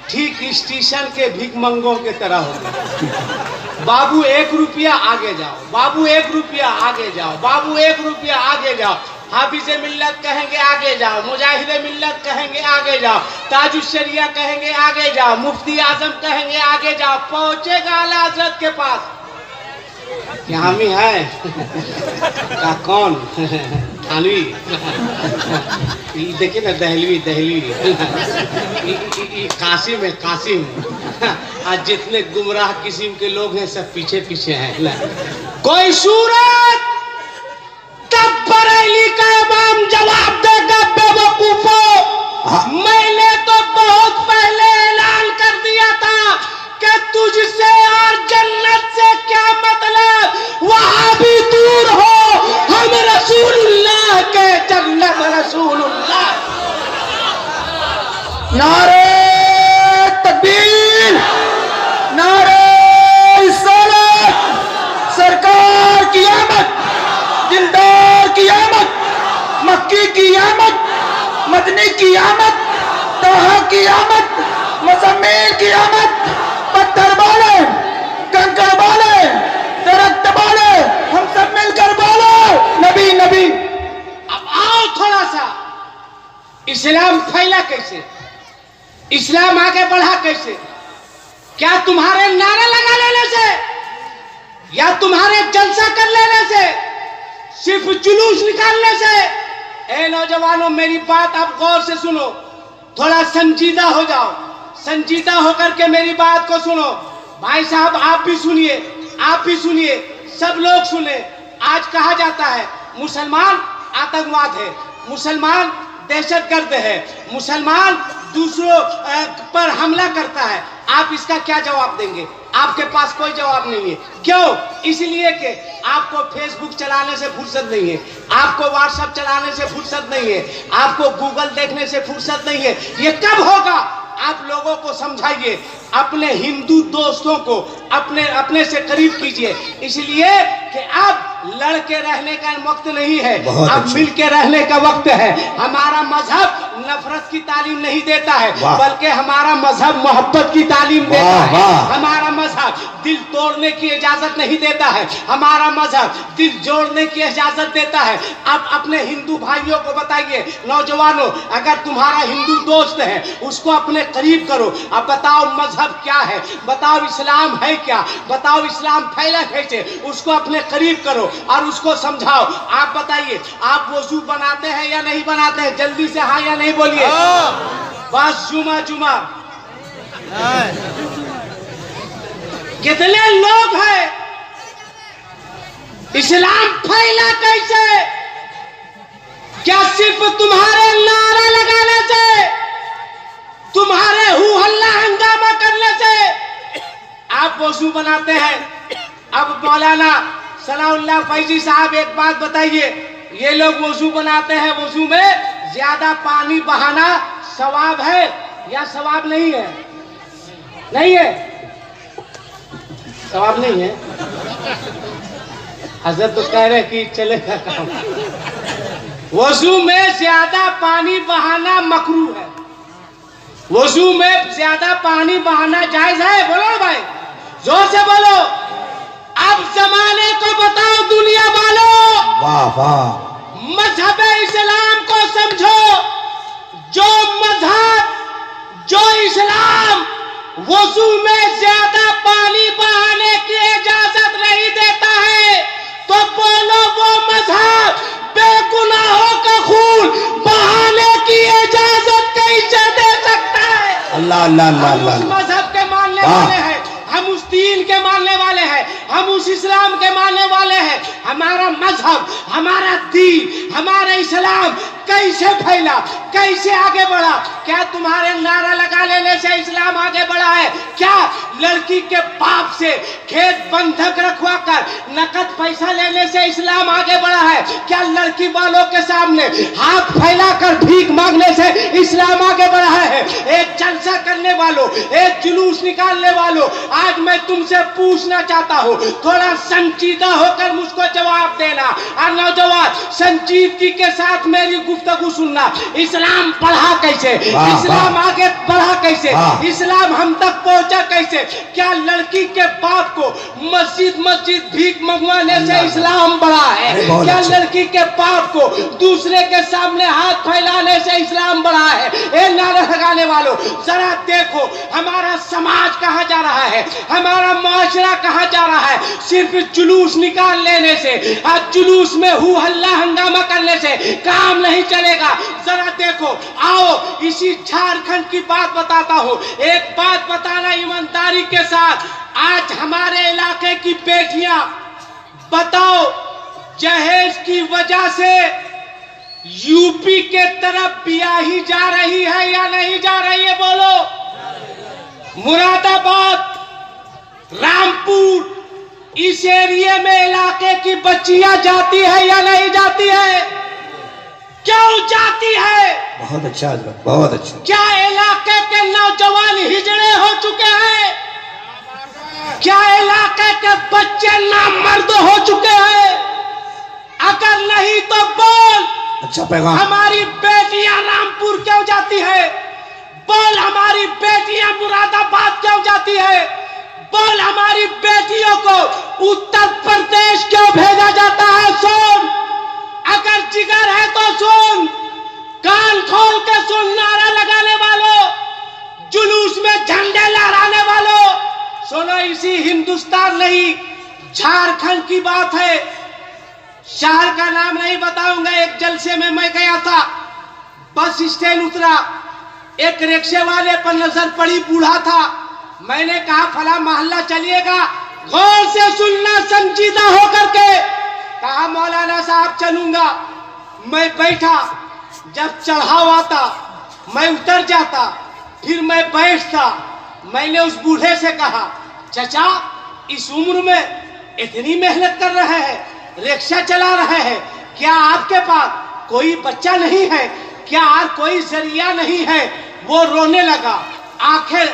ठीक स्टेशन के भिखमंगों के तरह हो गई। बाबू 1 रुपया आगे जाओ, बाबू 1 रुपया आगे जाओ, बाबू 1 रुपया आगे जाओ। हाफिज़े मिल्लत कहेंगे आगे जाओ, मुजाहिदे मिल्लत कहेंगे आगे जाओ, ताजुश्शरिया कहेंगे आगे जाओ, मुफ्ती आजम कहेंगे आगे जाओ। पहुंचेगा आला हजरत के पास, यहाँ भी है का कौन थानवी देखिए ना, दहलवी कासिम है, कासिम। आज जितने गुमराह किस्म के लोग हैं सब पीछे पीछे हैं। कोई सूरत? तब बरेली का इमाम जवाब देगा बेवकूफों, मैंने तो बहुत पहले ऐलान कर दिया था कि तुझसे और जन्नत से क्या मतलब, वहां भी दूर हो, हम रसूलुल्लाह के जन्नत रसूलुल्लाह। नारे तकबीर, नारे रिसालत, सरकार की आमद, दिलदार की आमद, मक्की की आमद, मदनी की आमद, तोहा की आमद, मुज़म्मिल की आमद। पत्थर बोले, कंकड़ बोले, दरख्त बोले, हम सब मिलकर बोलो नबी नबी। अब आओ थोड़ा सा, इस्लाम फैला कैसे, इस्लाम आगे बढ़ा कैसे? क्या तुम्हारे नारे लगा लेने से या तुम्हारे जलसा कर लेने से, सिर्फ जुलूस निकालने से? ए नौजवानों, मेरी बात आप गौर से सुनो, थोड़ा संजीदा हो जाओ, संजीदा होकर के मेरी बात को सुनो। भाई साहब आप भी सुनिए, आप भी सुनिए, सब लोग सुने। आज कहा जाता है मुसलमान आतंकवाद है, मुसलमान दहशतगर्द है, मुसलमान दूसरों पर हमला करता है। आप इसका क्या जवाब देंगे? आपके पास कोई जवाब नहीं है। क्यों? इसलिए कि आपको फेसबुक चलाने से फुर्सत नहीं है, आपको व्हाट्सएप चलाने से फुर्सत नहीं है, आपको गूगल देखने से फुर्सत नहीं है। ये कब होगा? आप लोगों को समझाइए, अपने हिंदू दोस्तों को अपने से करीब कीजिए, इसलिए कि अब लड़के रहने का वक्त नहीं है, अब मिल के रहने का वक्त है। हमारा मजहब नफरत की तालीम नहीं देता है, बल्कि हमारा मजहब मोहब्बत की तालीम देता है। हमारा मजहब दिल तोड़ने की इजाजत नहीं देता है, हमारा मजहब दिल जोड़ने की इजाजत देता है। अब अपने हिंदू भाइयों को बताइए, नौजवानों, अगर तुम्हारा हिंदू दोस्त है उसको अपने करीब करो। अब बताओ मजहब क्या है, बताओ इस्लाम है क्या, बताओ इस्लाम फैला कैसे, उसको अपने करीब करो और उसको समझाओ। आप बताइए, आप वजू बनाते हैं या नहीं बनाते हैं? जल्दी से हाँ या नहीं बोलिए। बस जुमा जुमा। कितने लोग हैं? इस्लाम फैला कैसे? क्या सिर्फ तुम्हारे नारा लगाने से, तुम्हारे हू हल्ला हंगामा करने से आप वजू बनाते हैं? अब मौलाना सलाउल्लाह फैजी साहब एक बात बताइए, ये लोग वजू बनाते हैं, वजू में ज्यादा पानी बहाना सवाब है या सवाब नहीं है? नहीं है, सवाब नहीं है। हजरत तो कह रहे कि चलेगा काम। वजू में ज्यादा पानी बहाना मकरूह है, वजू में ज्यादा पानी बहाना जायज है? बोलो भाई, जोर से बोलो। अब जमाने को बताओ दुनिया वालों, वाह वाह, मजहब इस्लाम को समझो। जो मजहब, जो इस्लाम वजू में ज्यादा पानी बहाने की इजाजत नहीं देता है, तो बोलो वो मजहब बेगुनाहों का खून बहाने की इजाजत कैसे दे सकता है? अल्लाह अल्लाह अल्लाह हम उस मजहब के मानने वाले हैं, हम उस दीन के मानने वाले हैं, हम उस इस्लाम के मानने वाले हैं। हमारा मजहब, हमारा दीन, हमारा इस्लाम कैसे फैला, कैसे आगे बढ़ा? क्या तुम्हारे नारा लगा लेने से इस्लाम आगे बढ़ा है? क्या लड़की के बाप से खेत बंधक रखवा कर नकद पैसा लेने से इस्लाम आगे बढ़ा है? क्या लड़की वालों के सामने हाथ फैलाकर भीख मांगने से इस्लाम आगे बढ़ा है? एक जलसा करने वालों, एक जुलूस निकालने वालों, आज मैं तुमसे पूछना चाहता हूँ, थोड़ा संजीदा होकर मुझको जवाब देना। और नौजवान, संजीदगी के साथ मेरी गुफ्तगू सुनना। इस्लाम बढ़ा कैसे? इस्लाम आगे बढ़ा कैसे? इस्लाम हम तक पहुंचा कैसे? क्या लड़की के बाप को मस्जिद भीख मंगवाने से इस्लाम बढ़ा है? क्या लड़की के बाप को दूसरे के सामने हाथ फैलाने से इस्लाम बढ़ा है? ए नारा लगाने वालों, जरा देखो हमारा समाज कहाँ जा रहा है, हमारा मुआशरा कहाँ जा रहा है। सिर्फ जुलूस निकाल लेने से, आज जुलूस में हू हल्ला हंगामा करने से काम नहीं चलेगा। जरा देखो, आओ इसी झारखंड की बात बताता हूँ। एक बात बताना ईमानदारी के साथ, आज हमारे इलाके की बेटियां, बताओ जहेज की वजह से यूपी के तरफ ब्याही जा रही है या नहीं जा रही है? बोलो। मुरादाबाद, रामपुर, इस एरिया में इलाके की बच्चियां जाती है या नहीं जाती है? क्यों जाती है? बहुत अच्छा हजरत, बहुत अच्छा। क्या इलाके के नौजवान हिजड़े हो चुके हैं? क्या इलाके के बच्चे नामर्द हो चुके हैं? अगर नहीं तो बोल। अच्छा पैगाम। हमारी बेटियां रामपुर क्यों जाती है? बोल। हमारी बेटियां मुरादाबाद क्यों जाती है? बोल। हमारी बेटियों को उत्तर प्रदेश क्यों भेजा जाता है? सुन, अगर जिगर है तो सुन, कान खोल के सुन। नारा लगाने वालों, जुलूस में झंडे लहराने वालों, सुनो, इसी हिंदुस्तान नहीं, झारखंड की बात है। शहर का नाम नहीं बताऊंगा। एक जलसे में मैं गया था, बस स्टैंड उतरा, एक रिक्शे वाले पर नजर पड़ी, बूढ़ा था। मैंने कहा फला मोहल्ला चलिएगा, गौर से सुनना संजीदा होकर के। कहा मौलाना साहब चलूंगा। मैं बैठा, जब चढ़ाव आता मैं उतर जाता, फिर मैं बैठता। मैंने उस बूढ़े से कहा, चचा इस उम्र में इतनी मेहनत कर रहे हैं, रिक्शा चला रहे हैं, क्या आपके पास कोई बच्चा नहीं है? क्या और कोई जरिया नहीं है? वो रोने लगा, आंखें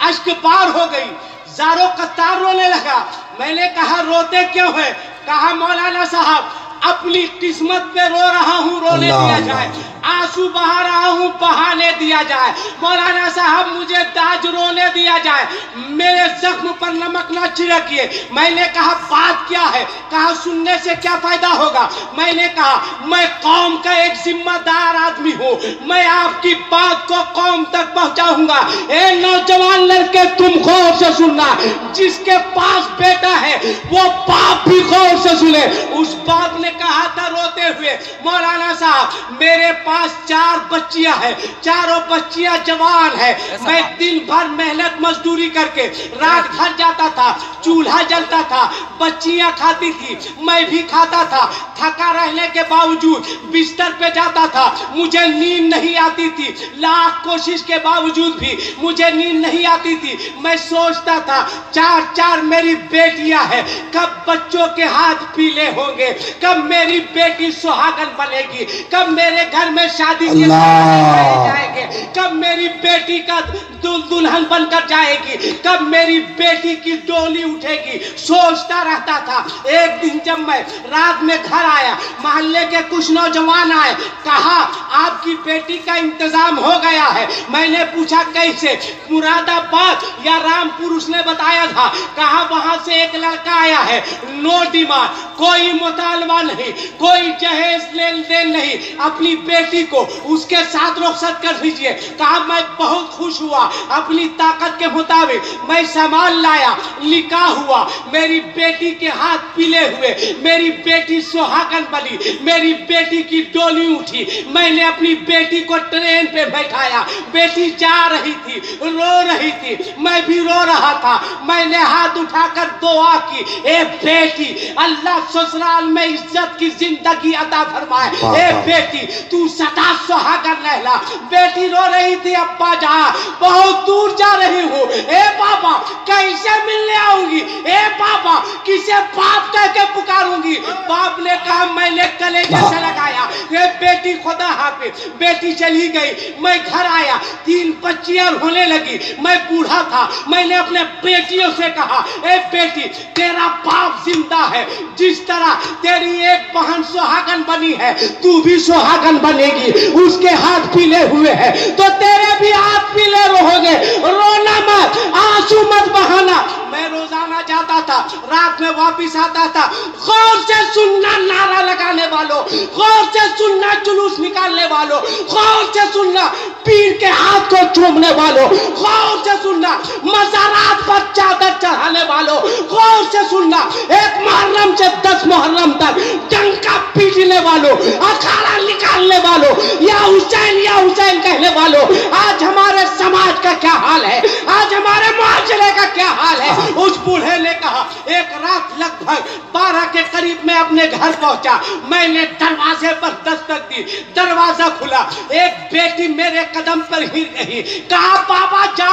अश्क पार हो गई, जारो कतार रोने लगा। मैंने कहा रोते क्यों है? कहा मौलाना साहब अपनी किस्मत पे रो रहा हूँ, रोने दिया जाए। आंसू बहा रहा हूँ, बहाने दिया जाए। मौलाना साहब मुझे दाज रोने दिया जाए, मेरे जख्म पर नमक ना छिड़किए। मैंने कहा बात क्या है? कहा सुनने से क्या फायदा होगा? मैंने कहा मैं कौम का एक जिम्मेदार आदमी हूँ, मैं आपकी बात को कौम तक पहुँचाऊंगा। ए नौजवान लड़के तुम गौर से सुनना, जिसके पास बेटा है वो बाप भी गौर से सुने। उस बाप ने कहा था रोते हुए, मौलाना साहब मेरे पास 4 बच्चियां हैं, चारों बच्चियां जवान है। मैं दिन भर मेहनत मजदूरी करके रात घर जाता था, चूल्हा जलता था, बच्चियां खाती थी, मैं भी खाता था। थका रहने के बावजूद बिस्तर पे जाता था, मुझे नींद नहीं आती थी। लाख कोशिश के बावजूद भी मुझे नींद नहीं आती थी। मैं सोचता था 4 मेरी बेटियां हैं, कब बच्चों के हाथ पीले होंगे, कब मेरी बेटी सुहागन बनेगी, कब मेरे घर में शादी के जाएंगे, कब मेरी बेटी का दुल्हन बनकर जाएगी, कब मेरी बेटी की डोली उठेगी। सोचता रहता था। एक दिन जब मैं रात में घर आया, मोहल्ले के कुछ नौजवान आए, कहा आपकी बेटी का इंतजाम हो गया है। मैंने पूछा कैसे? मुरादाबाद या रामपुर उसने बताया था। कहा वहां से एक लड़का आया है, नो डिमांड, कोई मुतालबा नहीं, कोई जहेज लेन देन नहीं, अपनी बेटी को उसके साथ रुखसत कर दीजिए। कहा मैं बहुत खुश हुआ, अपनी ताकत के मुताबिक मैं सामान लाया, निकाह हुआ, मेरी बेटी के हाथ पीले हुए, मेरी बेटी सुहागन बनी, मेरी बेटी की डोली उठी। मैंने अपनी बेटी को ट्रेन पे बैठाया, बेटी जा रही थी, रो रही थी, मैं भी रो रहा था। मैंने हाथ उठाकर दुआ की, ए बेटी अल्लाह ससुराल में इज्जत की जिंदगी अता फरमाए। ए बेटी तू सदा सुहागन रहना। बेटी रो रही थी, अब्बा जा बहुत दूर जा रही हूँ। ए बाबा कैसे मिलने आऊंगी? ए बाबा किसे बाप कह के पुकारूंगी? बाप ने कहा मैंने कलेजे से लगाया। ए बेटी खुदा हाफिज। बेटी चली गई, मैं घर आया, 3 बच्चियां होने लगी, मैं बूढ़ा था। मैंने अपने बेटियों से कहा, ए बेटी तेरा बाप जिंदा है, जिस तरह तेरी एक बहन सुहागन बनी है, तू भी सुहागन बनेगी। उसके हाथ पीले हुए हैं तो तेरे भी हाथ पीले रहोगे। रोना मत, आंसू मत बहाना। मैं रोजाना जाता था, रात में वापिस आता था। गौर से सुनना नारा लगाने वालों, गौर से सुनना जुलूस निकालने वालों, गौर से सुनना पीर के हाथ को चूमने वालों, गौर से सुनना मज़ारात पर चादर चढ़ाने वालों, गौर से सुनना एक मुहर्रम से 10 मुहर्रम तक डंका पीटने वालों, अखाड़ा निकालने वालों, या हुसैन कहने वालों। आज हमारे समाज का क्या हाल है, आज हमारे मुआशरे का क्या हाल है। उस बूढ़े ने कहा, एक रात लगभग 12 के करीब मैं अपने घर पहुंचा। मैंने दरवाजे पर दस्तक दी, दरवाजा खुला, एक बेटी मेरे कदम पर गिर गई। कहा बाबा जा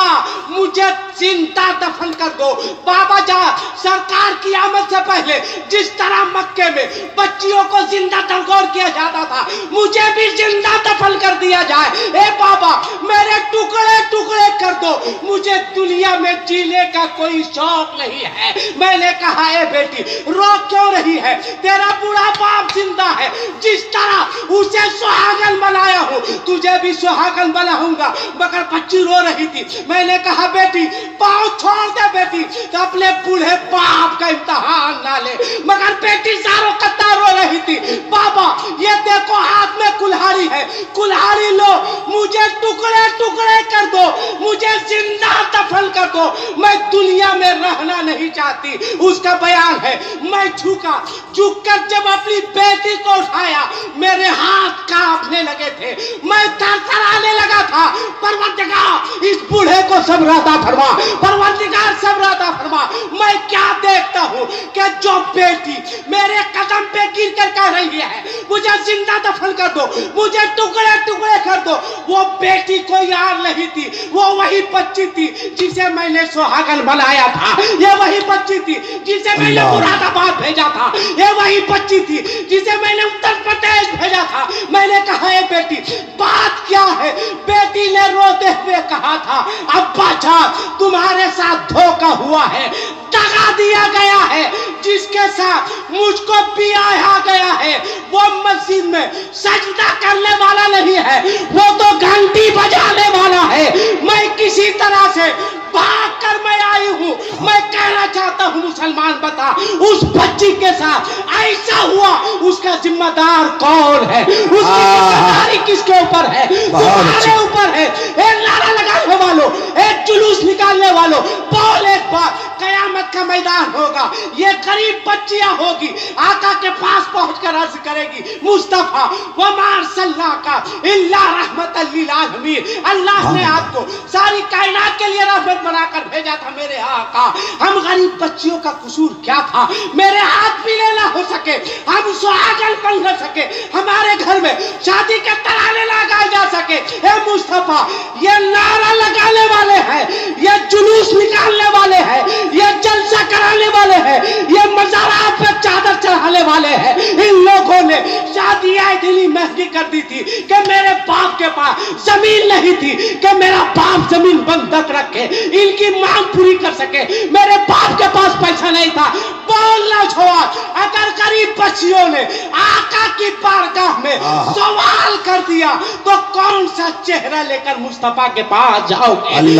मुझे जिंदा दफन कर दो। बाबा जा सरकार की आमद से पहले जिस तरह मक्के में बच्चियों को जिंदा दफन किया जाता था, मुझे भी जिंदा दफन कर दिया जाए। ए बाबा मेरे टुकड़े टुकड़े कर दो, मुझे दुनिया में जीने का कोई शौक नहीं है। मैंने कहा ए बेटी रो क्यों रही है? तेरा बूढ़ा बाप जिंदा है, जिस तरह उस तुझे सुहागन बनाया हूँ, तुझे भी सुहागन बनाऊंगा। मगर बच्ची रो रही थी। मैंने कहा बेटी पाँव छोड़ दे बेटी, तो अपने बूढ़े बाप का इम्तिहान ना ले। मगर बेटी सारों कत्ता रो रही थी। बाबा ये देखो हाथ में कुल्हाड़ी है, कुल्हाड़ी लो, मुझे टुकड़े टुकड़े कर दो, मुझे जिंदा दफन कर दो, मैं दुनिया में रहना नहीं चाहती। उसका बयान है, मैं झुका, झुककर जब अपनी बेटी को उठाया मेरे हाथ कांपने लगे थे, मैं थरथराने लगा था। परवरदिगार इस बूढ़े को सब्र अता फरमा, परवरदिगार सब्र अता फरमा। मैं क्या देखता हूँ कि जो बेटी मेरे कदम पे गिर कर कह रही है मुझे जिंदा दफन कर दो, मुझे टुकड़े टुकड़े कर दो, वो बेटी कोई यार नहीं थी, वो वही बच्ची थी जिसे मैंने सुहागन बनाया था। ये वही बच्ची थी जिसे मैंने मुरादाबाद भेजा था। ये वही बच्ची थी जिसे मैंने उत्तर प्रदेश भेजा था। मैंने कहा है बेटी बात क्या है? बेटी ने रोते हुए कहा था अब्बा जान तुम्हारे साथ धोखा हुआ है, दगा दिया गया है। जिसके साथ मुझको ब्याहा गया है वो मस्जिद में सजदा करने वाला नहीं है, वो तो घंटी बजाने वाला है। मैं किसी तरह से भाग कर मैं आई हूँ। मैं कहना चाहता हूँ मुसलमान बता उस बच्ची के साथ ऐसा हुआ, उसका जिम्मेदार कौन है? उसकी जिम्मेदारी किसके ऊपर है? तुम्हारे ऊपर है। एक नारा लगाने वालों, एक जुलूस निकालने वालों, बोल एक बार कयामत का मैदान होगा, ये गरीब बच्चियां होगी, आका के पास पहुंचकर अर्ज करेगी मुस्तफा वमार सल्ला का इल्ला रहमतल लिल आलमीन। अल्लाह ने आपको सारी कायनात के लिए रहमत बनाकर भेजा था मेरे आका। हम गरीब बच्चियों का कसूर क्या था? मेरे हाथ पीले ना हो सके, हम सुहागन बन न सके, हमारे घर में शादी के तराने लगाए जा सके। ए मुस्तफा ये नारा लगाने वाले हैं, ये जुलूस निकालने वाले हैं, ये जलसा कराने वाले हैं, ये मज़ारात पे चादर चढ़ाने वाले हैं। इन लोगों ने शादी आए दिली महंगी कर दी थी कि मेरे बाप के पास जमीन नहीं थी कि मेरा बाप जमीन बंधक रखे, इनकी मांग पूरी कर सके। मेरे बाप के पास पैसा नहीं था। बोलना छोड़ा, अगर गरीब बच्चियों ने आका की बारगाह में सवाल कर दिया तो कौन सा चेहरा लेकर मुस्तफा के पास जाओगे?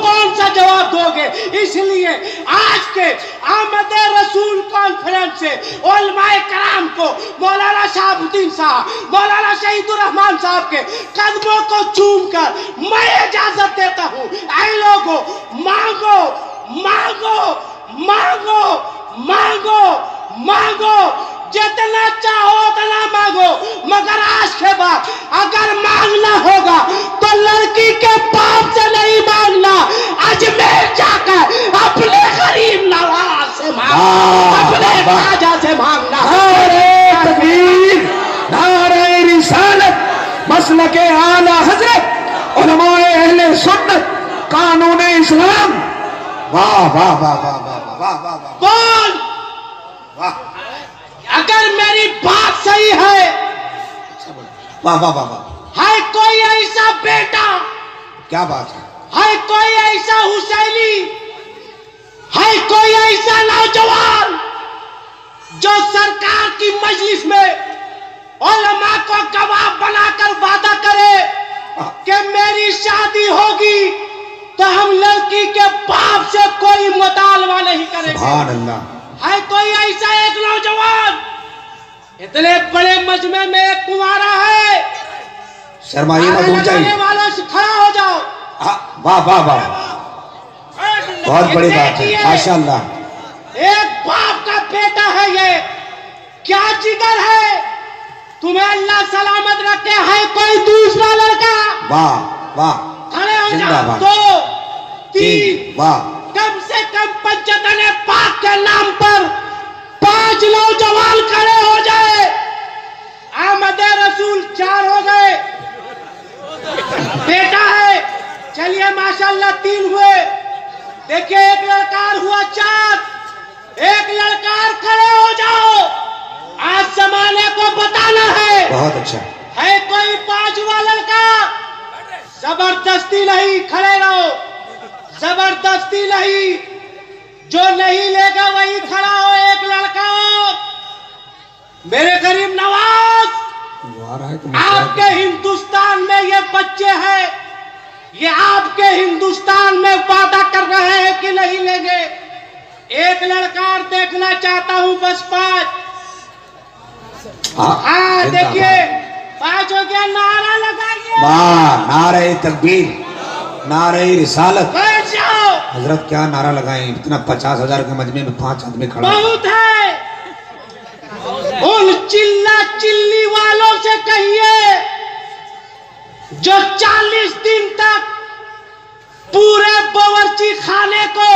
कौन सा जवाब दोगे? इसलिए आज के आमद रसूल कॉन्फ्रेंस से उलमाए कराम को मौलाना शहाबुद्दीन साहब, मौलाना शहीदुर रहमान साहब के कदमों को चूमकर मैं इजाजत देता हूँ। ऐ लोगों मांगो मांगो मांगो मांगो मांगो, जितना चाहो उतना मांगो, मगर आज के बाद अगर मांगना होगा तो लड़की के बाप से नहीं मांगना, अजमेर जाकर अपने गरीब नवाज से मांगना, अपने राजा से मांगना। नारे तकबीर, नारे रिसालत, मसलके आला हजरत, उलमाए अहले सुन्नत, कानून इस्लाम। वाह वाह वाह वाह वाह वाह वाह वाह बोल वाह, अगर मेरी बात सही है, वाह वाह वाह वाह, है कोई ऐसा बेटा, क्या बात है कोई ऐसा हुसैनी, है कोई ऐसा नौजवान जो सरकार की मजलिस में उलमा को गवाह बनाकर वादा करे कि मेरी शादी होगी तो हम लड़की के बाप से कोई मुतालबा नहीं करेंगे। सुभान अल्लाह। है कोई ऐसा एक नौजवान? इतने बड़े मजमे में एक कुंवारा है। शर्माइए मत, उठ जाइए। वालों से खड़ा हो जाओ। वाह वाह वाह, बहुत बड़ी बात है माशाअल्लाह। एक बाप का बेटा है ये, क्या जिगर है, तुम्हें अल्लाह सलामत रखे। है कोई दूसरा लड़का? वाह वाह, खड़े हो जाओ। जिंदाबाद। 2 3, वाह, कम से कम पंचतने पाक के नाम पर 5 नौजवान खड़े हो जाए। आमद रसूल 4 हो गए, बेटा है। चलिए माशाल्लाह 3 हुए। देखिए एक लड़कार हुआ 4, एक लड़कार। खड़े हो जाओ, आज जमाने को बताना है। बहुत अच्छा। है कोई 5वां लड़का? जबरदस्ती नहीं, खड़े रहो, जबरदस्ती नहीं। जो नहीं लेगा वही खड़ा हो। एक लड़का, मेरे गरीब नवाज, आपके हिंदुस्तान में ये बच्चे हैं, ये आपके हिंदुस्तान में वादा कर रहे हैं कि नहीं लेंगे। एक लड़का देखना चाहता हूं, बस 5। हाँ देखिए 5 हो गया, नारा लगाइए। वाह, नारे तकबीर, नारे रिसालत। बैठ जाओ। हजरत क्या नारा लगाए, इतना 50,000 के मजमे में 5 आदमी खड़ा। बहुत है। उन चिल्ला चिल्ली वालों से कहिए जो 40 दिन तक पूरे बावर्ची खाने को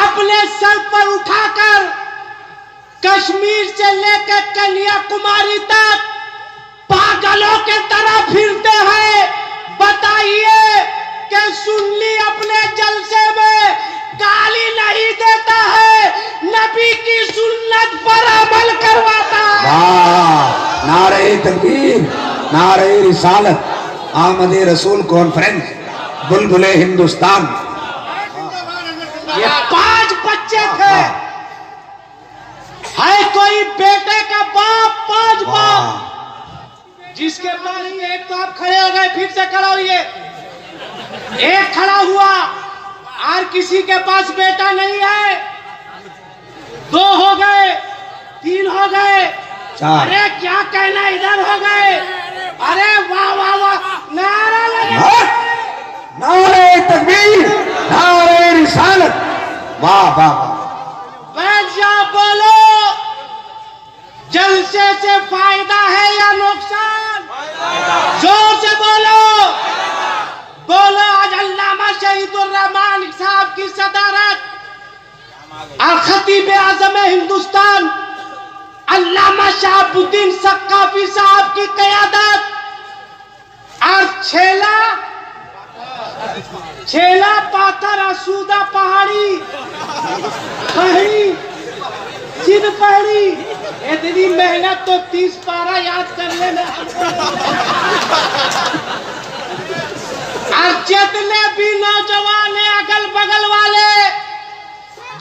अपने सर पर उठाकर कश्मीर से लेकर कन्याकुमारी तक पागलों के तरह फिरते हैं। बताइए कि सुन्नी अपने जलसे में गाली नहीं देता है, नबी की सुन्नत पर अमल करवाता है। वाह, नारे तकबीर, नारे रिसालत। आमद रसूल कॉन्फ्रेंस, बुलबुले हिंदुस्तान। ये 5 बच्चे थे। है कोई बेटे का बाप, 5 बाप जिसके पास एक, तो आप खड़े हो गए, फिर से खड़ा होइए। एक खड़ा हुआ और किसी के पास बेटा नहीं है। 2 हो गए, 3 हो गए, 4। अरे क्या कहना, इधर हो गए। अरे वाह वाह वाह, नारा लगा। नारे तकबीर, नारे रिसालत। वाह वाह वाह। बैठ जाओ, बोलो जलसे से फायदा है या नुकसान? जोर से बोलो। बोलो आज अल्लामा शहीदुर रहमान साहब की सदारत और खतीब आजम हिंदुस्तान अल्लामा शहाबुद्दीन सक्काफी साहब की क़यादत और छेला पाथर आसूदा पहाड़ी सिद्ध पहाड़ी, इतनी मेहनत तो 30 पारा याद कर लेना। और जितने भी नौजवान हैं अगल बगल वाले,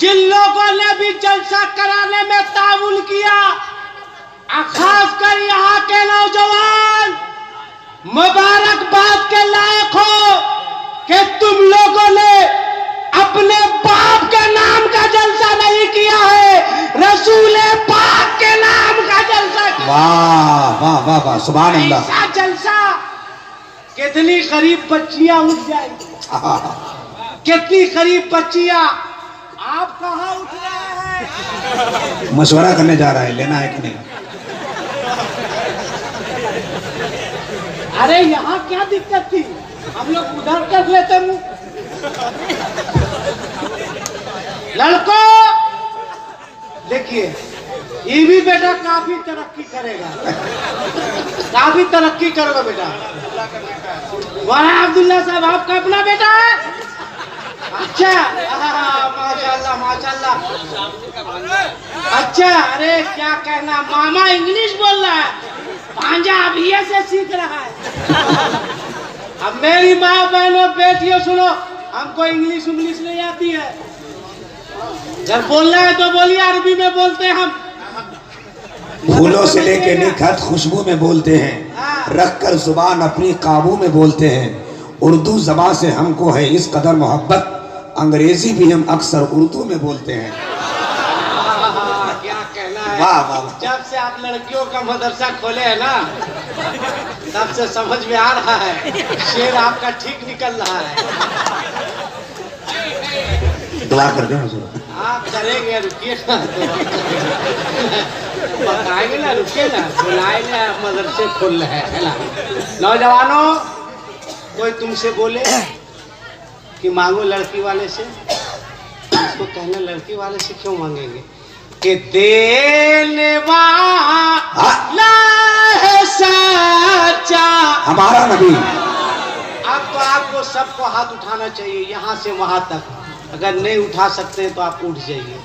जिन लोगों ने भी जलसा कराने में ताउन किया, खासकर यहाँ के नौजवान मुबारकबाद के लायक हो कि तुम लोगों ने अपने बाप के नाम का जलसा नहीं किया है, रसूल पाक के नाम का जलसा किया। वाह वाह वाह वाह, सुभान अल्लाह। ऐसा जलसा कितनी गरीब बच्चियां उठ जाएंगी, कितनी गरीब बच्चियां। आप कहाँ उठ रहे हैं? मशवरा करने जा रहा है, लेना है कि नहीं? अरे यहाँ क्या दिक्कत थी, हम लोग उधर कर लेते हैं। लड़कों देखिए, ये भी बेटा काफी तरक्की करेगा, काफी तरक्की करोगे बेटा। वाला अब्दुल्ला साहब आपका अपना बेटा है? अच्छा, माशाल्लाह माशाल्लाह। अच्छा, अरे क्या कहना, मामा इंग्लिश बोल रहा है, भांजा अभी से सीख रहा है। अब मेरी माँ बहनों बेटियों सुनो, हमको इंग्लिश नहीं आती है। जब बोलना है तो बोलिए, अरबी में बोलते हैं हम। फूलों से लेके निखत खुशबू में बोलते हैं, रखकर जुबान अपनी काबू में बोलते हैं। उर्दू जबान से हमको है इस कदर मोहब्बत, अंग्रेजी भी हम अक्सर उर्दू में बोलते हैं। क्या कहना है। वाह वाह। जब से आप लड़कियों का मदरसा खोले हैं ना, तब से समझ में आ रहा है शेर आपका ठीक निकल रहा है। दुआ कर दे। आप करेंगे, रुकिए ना, बताएंगे ना, रुकिए ना, बुलाएंगे, मदरसे खोल रहे हैं ना। नौजवानों, कोई तुमसे बोले कि मांगो लड़की वाले से, इसको कहना लड़की वाले से क्यों मांगेंगे कि देने वाला है सच्चा हमारा नबी। अब तो आपको सबको हाथ उठाना चाहिए, यहाँ से वहां तक। अगर नहीं उठा सकते हैं तो आप उठ जाइए।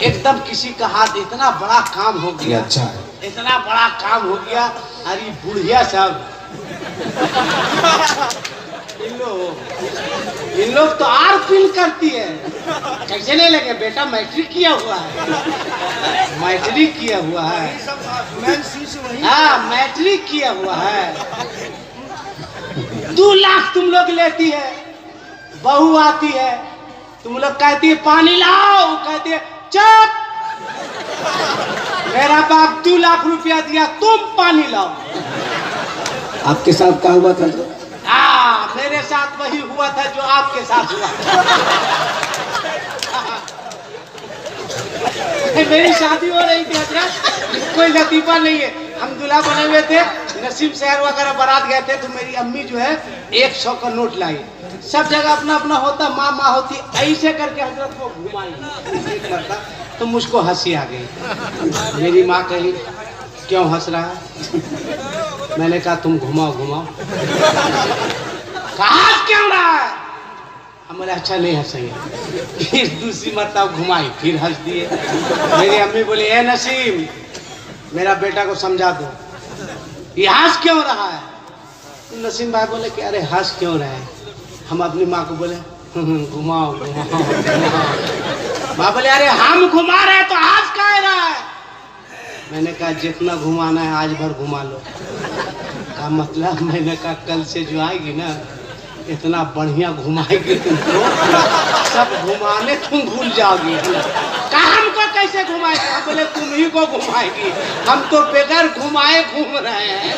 एकदम किसी का हाथ, इतना बड़ा काम हो गया, अच्छा है, इतना बड़ा काम हो गया। अरे बुढ़िया साहब, इन लोग तो आर पिन करती है। कैसे नहीं लगे बेटा, मैट्रिक किया हुआ है, मैट्रिक किया हुआ है, हाँ मैट्रिक किया हुआ है। 2 लाख तुम लोग लेती है, बहू आती है, तुम लोग कहती है पानी लाओ, वो कहती है चुप, मेरा बाप 2 लाख रुपया दिया, तुम पानी लाओ। आपके साथ क्या हुआ था? मेरे साथ वही हुआ था जो आपके साथ हुआ। मेरी शादी हो रही थी हजरत, कोई लतीफा नहीं है। हम दूल्हा बने हुए थे, नसीम शहर वगैरह बारात गए थे, तो मेरी अम्मी जो है 100 का नोट लाई। सब जगह अपना अपना होता, माँ माँ होती, ऐसे करके हजरत को घुमाई एक मरता, तो मुझको हंसी आ गई। मेरी माँ कही क्यों हंस रहा है? मैंने कहा तुम घुमाओ घुमाओ। कहा क्यों रहा है? हमारे अच्छा नहीं हंसेंगे। फिर दूसरी मरतबा घुमाई, फिर हंस दिए। मेरी अम्मी बोली ए नसीम, मेरा बेटा को समझा दो, ये हंस क्यों रहा है? तो नसीम भाई बोले कि अरे हंस क्यों रहे हैं? हम अपनी माँ को बोले घुमाओ घुमाओ। माँ बोले अरे हम घुमा रहे हैं तो हंस काहे रहा है? मैंने कहा जितना घुमाना है आज भर घुमा लो। का मतलब? मैंने कहा कल से जो आएगी ना, इतना बढ़िया घुमाएगी तुमको, सब घुमाने तुम भूल जाओगी। कहा हमको कैसे घुमाएगी? हम बोले तुम ही को घुमाएगी, हम तो बगैर घुमाए घूम रहे हैं।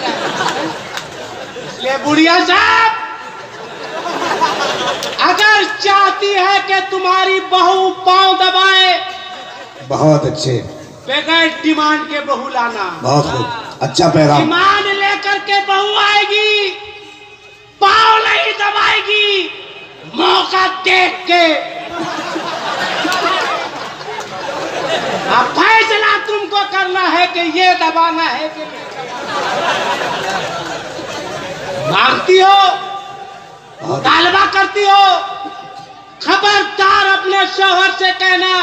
इसलिए बुढ़िया साहब, अगर चाहती है कि तुम्हारी बहू पांव दबाए, बहुत अच्छे, बगैर डिमांड के बहू लाना। बहुत खूब, अच्छा पैगाम। डिमांड लेकर के बहू आएगी, पांव नहीं दबाएगी, मौका देख के। अब फैसला तुमको करना है कि ये दबाना है कि मांगती हो, मुतालबा करती हो, खबरदार अपने शौहर से कहना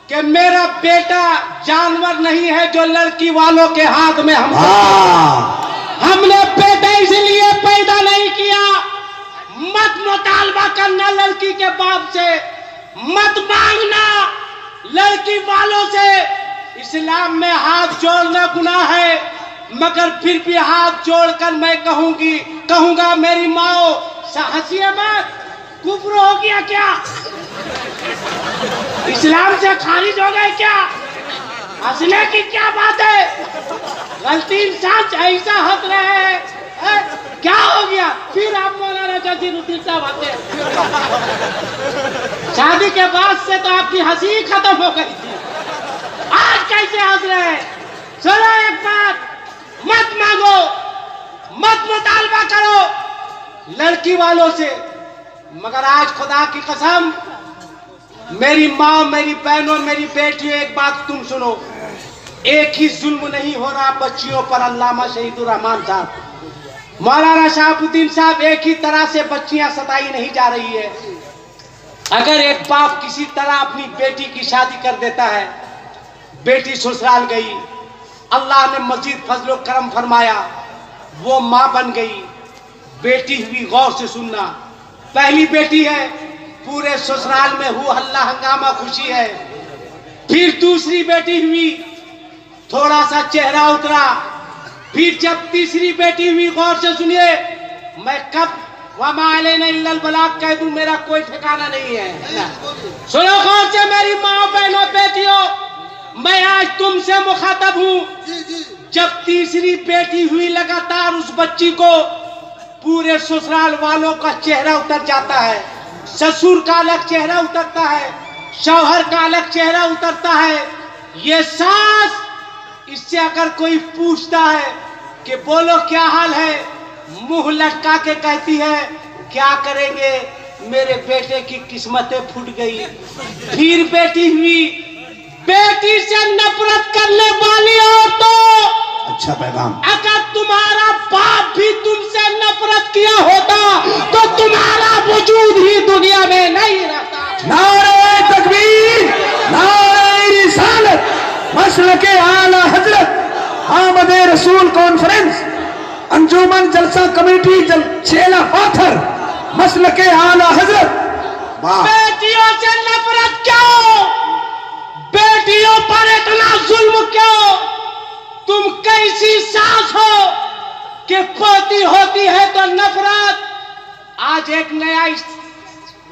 कि मेरा बेटा जानवर नहीं है जो लड़की वालों के हाथ में हमने बेटा इसलिए पैदा नहीं किया। मत मुतालबा करना लड़की के बाप से, मत मांगना लड़की वालों से। इस्लाम में हाथ जोड़ना गुनाह है, मगर फिर भी हाथ जोड़कर मैं कहूंगा मेरी माओ हंसिए मत, कुफ्र हो गया क्या? इस्लाम से खारिज हो गए क्या? हंसने की क्या बात है? गलती इंसान ऐसा हंस रहे हैं, क्या हो गया? फिर आप मौलाना जसीरुद्दीन साहब आते हैं। शादी के बाद से तो आपकी हंसी खत्म हो गई थी, आज कैसे हंस रहे हैं? सुनो एक बात, मत मांगो, मत मुतालबा करो लड़की वालों से, मगर आज खुदा की कसम, मेरी माँ, मेरी बहनों, मेरी बेटियों, एक बात तुम सुनो, एक ही जुल्म नहीं हो रहा बच्चियों पर। अल्लामा शहीदुर रहमान साहब, मौलाना शहाबुद्दीन साहब, एक ही तरह से बच्चियां सताई नहीं जा रही है। अगर एक बाप किसी तरह अपनी बेटी की शादी कर देता है, बेटी ससुराल गई, अल्लाह ने मजीद फजलो करम फरमाया, वो माँ बन गई, बेटी हुई। गौर से सुनना, पहली बेटी है, पूरे ससुराल में हु हल्ला हंगामा खुशी है। फिर दूसरी बेटी हुई, थोड़ा सा चेहरा उतरा। फिर जब तीसरी बेटी हुई, गौर से सुनिए, मैं कब वमा अलैना इल्लल बलाग कह दूं, मेरा कोई ठिकाना नहीं है। सुनो गौर से मेरी माँ, बहनों, बेटियों, मैं आज तुमसे मुखातब हूँ। जब तीसरी बेटी हुई, लगातार उस बच्ची को पूरे ससुराल वालों का चेहरा उतर जाता है। ससुर का अलग चेहरा उतरता है, शौहर का अलग चेहरा उतरता है। ये सास, इससे अगर कोई पूछता है कि बोलो क्या हाल है, मुंह लटका के कहती है क्या करेंगे, मेरे बेटे की किस्मतें फूट गई। फिर बेटी हुई, बेटी से नफरत करने वाली औरतों, अच्छा पैगाम, अगर तुम्हारा बाप भी तुमसे नफरत किया होता तो तुम्हारा वजूद ही दुनिया में नहीं रहता। नारे तकबीर, नारे रिसालत, मसलके आला हजरत, आमदे रसूल कॉन्फ्रेंस, अंजुमन जलसा कमेटी, चेला पाथर। मसलके आला हजरत। वाह। बेटियों से नफरत क्यों? बेटियों पर इतना जुल्म क्यों? तुम कैसी सास हो कि पोती होती है तो नफरत? आज एक नया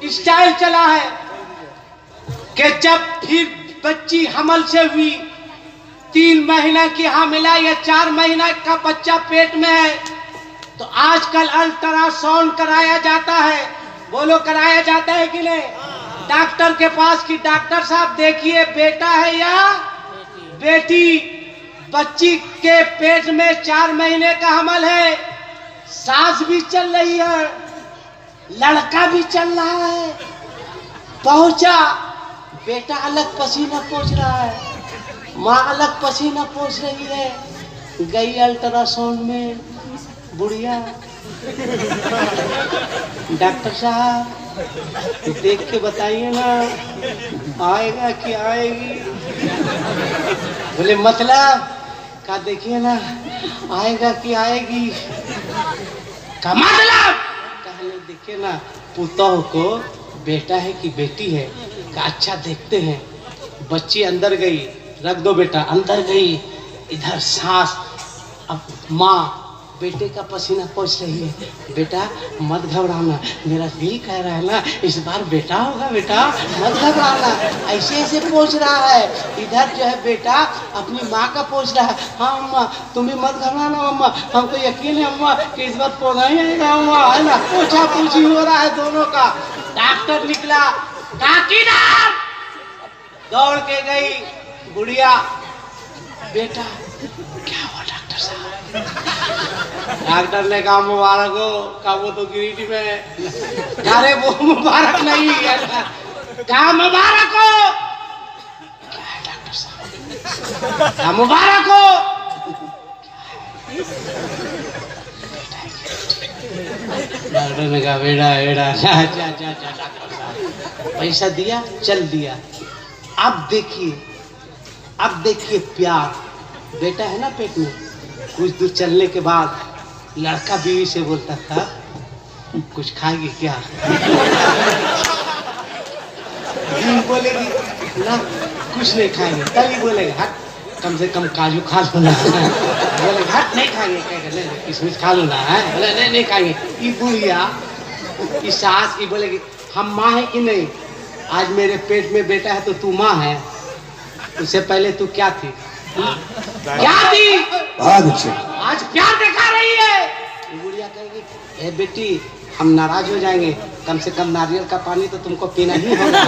स्टाइल चला है कि जब फिर बच्ची हमल से हुई, 3 महीना की हामिला या 4 महीना का बच्चा पेट में है, तो आजकल अल्ट्रासाउंड कराया जाता है। बोलो, कराया जाता है कि नहीं? डॉक्टर के पास कि डॉक्टर साहब देखिए बेटा है या बेटी। बच्ची के पेट में 4 महीने का हमल है, सांस भी चल रही है, लड़का भी चल रहा है। पहुंचा, बेटा अलग पसीना पोंछ रहा है, माँ अलग पसीना पोंछ रही है। गई अल्ट्रासाउंड में बुढ़िया, डॉक्टर साहब देख के बताइए ना, आएगा कि आएगी? बोले मतलब का, देखिए ना आएगा कि आएगी? का मतलब कहने, देखिए ना पुतोह को बेटा है कि बेटी है का, अच्छा देखते हैं। बच्ची अंदर गई, रख दो बेटा, अंदर गई, इधर सांस, अब माँ बेटे का पसीना पोंछ रही है। बेटा मत घबराना, मेरा दिल कह रहा है ना इस बार बेटा होगा, बेटा मत घबराना। ऐसे ऐसे पोंछ रहा है, इधर जो है बेटा अपनी माँ का पोंछ रहा है। हाँ अम्मा तुम भी मत घबराना अम्मा, हमको यकीन है अम्मा कि इस बार पौधा ही आएगा अम्मा, है ना? पूछा पूछी हो रहा है दोनों का। डॉक्टर निकला, काकीनार दौड़ के गई गुड़िया, बेटा क्या हुआ डॉक्टर साहब? डॉक्टर ने कहा मुबारक हो। कहा वो तो गिरिटी में है। अरे वो मुबारक नहीं है। कहा मुबारक हो। क्या है डॉक्टर साहब? कहा मुबारक हो। डॉक्टर ने कहा बेटा बेटा, अच्छा डॉक्टर साहब पैसा दिया, चल दिया। अब देखिए प्यार, बेटा है ना पेट में। कुछ दूर चलने के बाद लड़का बीवी से बोलता था, कुछ खाएगी क्या? बीवी बोलेगी ना कुछ नहीं खाएंगे, तभी बोलेगा हट कम से कम काजू खा लो ना। बोलेगा हट नहीं खाएंगे, क्या कर ले किशमिश खा लो ना, है बोले नहीं खाएंगे। ये बुढ़िया की सास की बोलेगी हम माँ है कि नहीं? आज मेरे पेट में बेटा है तो तू माँ है, उससे पहले तू क्या थी? क्या थी? बहुत अच्छे। आज प्यार दिखा रही है। गुड़िया कहेगी ए बेटी हम नाराज हो जाएंगे, कम से कम नारियल का पानी तो तुमको पीना ही होगा।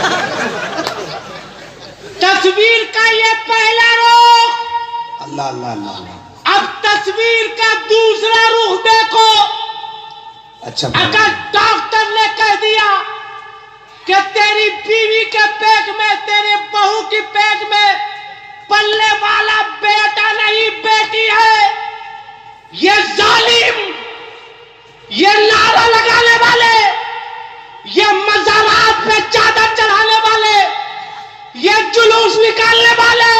तस्वीर का ये पहला रुख, अल्लाह अल्लाह अल्लाह। अब तस्वीर का दूसरा रुख देखो। अच्छा, अगर डॉक्टर ने कह दिया कि तेरी बीवी के पेट में, तेरे बहू की पेट में पलने वाला बेटा नहीं बेटी है, ये जालिम, ये नारा लगाने वाले, ये मज़ारात पे चादर चढ़ाने वाले, ये जुलूस निकालने वाले,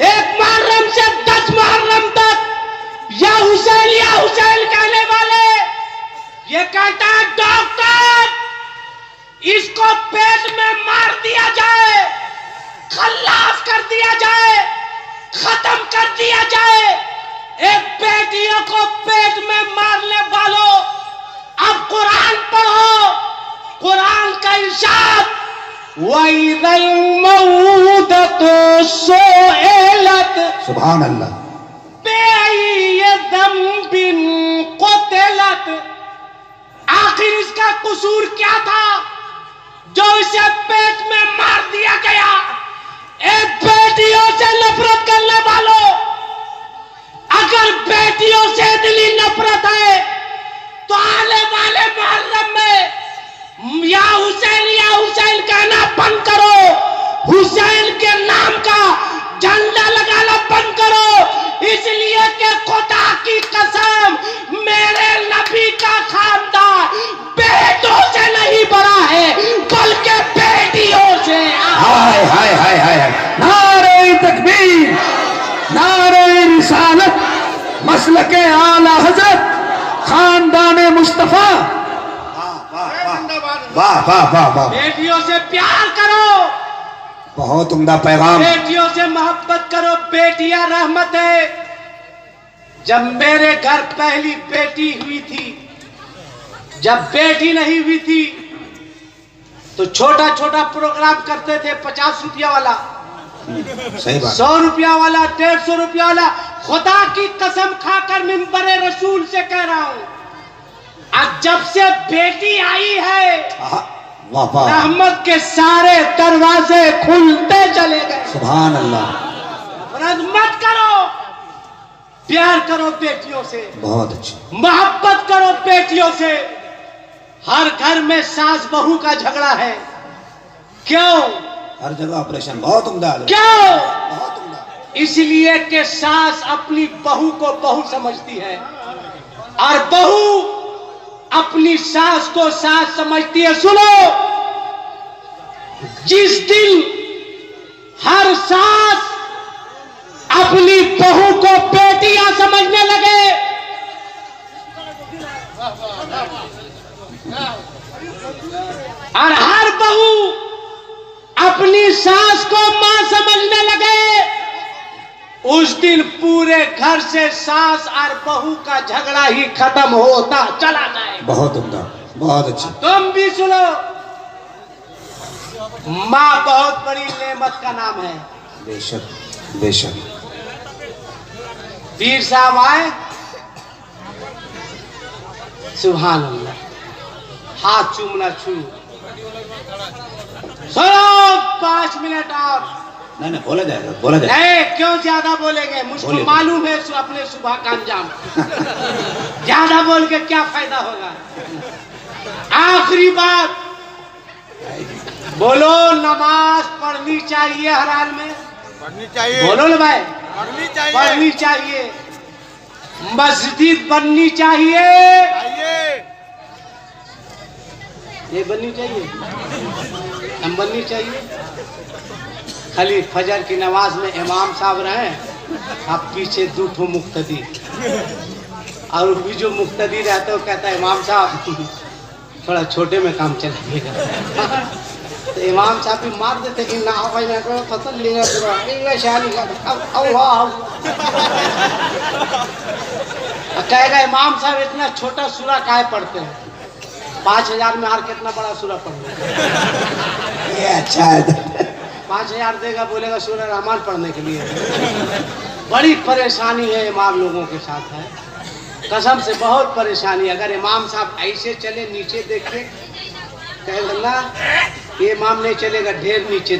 1 मुहर्रम से 10 मुहर्रम तक या हुसैन कहने वाले, ये कहता है डॉक्टर इसको पेट में मार दिया जाए, खल्लास कर दिया जाए, खत्म कर दिया जाए। एक बेटियों को पेट में मारने वालों, अब कुरान पढ़ो। कुरान का इरशाद, वइदल मऊदतु सुइलत सुभान अल्लाह, बेअय्यि ज़ंबिन क़ुतिलत। आखिर इसका कसूर क्या था जो इसे पेट में मार दिया गया? एक बेटियों से नफरत करने वालों, अगर बेटियों से दिली नफरत है तो आने वाले मुहर्रम में या हुसैन कहना बंद करो, हुसैन के नाम का झंडा लगाना बंद करो। इसलिए कि खुदा की कसम मेरे नबी का खानदान बेटों से नहीं बड़ा है बल्कि बेटियों से। हाय हाय हाय हाय, नारे तकबीर, नारे रिसालत, मसलके आला हजरत, खानदान मुस्तफा। वाह वाह वाह वाह, बेटियों से प्यार करो, बहुत उम्दा पैगाम। बेटियों से मोहब्बत करो, बेटियां रहमत है। जब मेरे घर पहली बेटी हुई थी, जब बेटी नहीं हुई थी तो छोटा छोटा प्रोग्राम करते थे, 50 रुपया वाला, सही बात। 100 रुपया वाला, 150 रुपया वाला। खुदा की कसम खाकर मिंबरे रसूल से कह रहा हूं, आज जब से बेटी आई है, वाह वाह, रहमत के सारे दरवाजे खुलते चले गए। सुभान अल्लाह। नफरत मत करो, प्यार करो बेटियों से, बहुत अच्छा। मोहब्बत करो बेटियों से। हर घर में सास बहू का झगड़ा है, क्यों? हर जगह ऑपरेशन। बहुत उम्दा, क्यों? बहुत उम्दा। इसलिए कि सास अपनी बहू को बहू समझती है और बहू अपनी सास को सास समझती है। सुनो, जिस दिन हर सास अपनी बहू को बेटियां समझने लगे, और हर बहू अपनी सास को मां समझने लगे, उस दिन पूरे घर से सास और बहू का झगड़ा ही खत्म होता चला जाए। बहुत उम्दा, बहुत अच्छा। तुम भी सुनो, माँ बहुत बड़ी नेमत का नाम है। बेशक बेशक। पीर साहब आए, सुभान अल्लाह, हाथ चूमना छू। सुनो, 5 मिनट और। नहीं बोला जाएगा, बोला जाएगा। नहीं, क्यों ज्यादा बोलेंगे? मुझको बोलिए। मालूम है अपने सुबह का अंजाम। ज्यादा बोल के क्या फायदा होगा? आखिरी बात बोलो, नमाज पढ़नी चाहिए हर हाल में? पढ़नी चाहिए। बोलो ना भाई, पढ़नी चाहिए। पढ़नी चाहिए। मस्जिद बननी चाहिए, ये बननी चाहिए, हम बननी चाहिए। खाली फजर की नमाज में इमाम साहब रहे, अब पीछे 2 ठो मुक्तदी, और भी जो मुक्तदी रहता है वो कहता है इमाम साहब थोड़ा छोटे में काम चलाइएगा। तो इमाम साहब भी मार देते कि ना भाई ना करो, फसल लेना पूरा शादी का कहेगा इमाम साहब इतना छोटा सूरा काहे पढ़ते हैं? 5000 में हार कितना बड़ा सूरा पढ़ने? ये अच्छा है। 5000 देगा, बोलेगा सूरा रहमान पढ़ने के लिए। बड़ी परेशानी है इमाम लोगों के साथ है, कसम से बहुत परेशानी। अगर इमाम साहब ऐसे चले, नीचे देख के कहेगा ना ये इमाम नहीं चलेगा, ढेर नीचे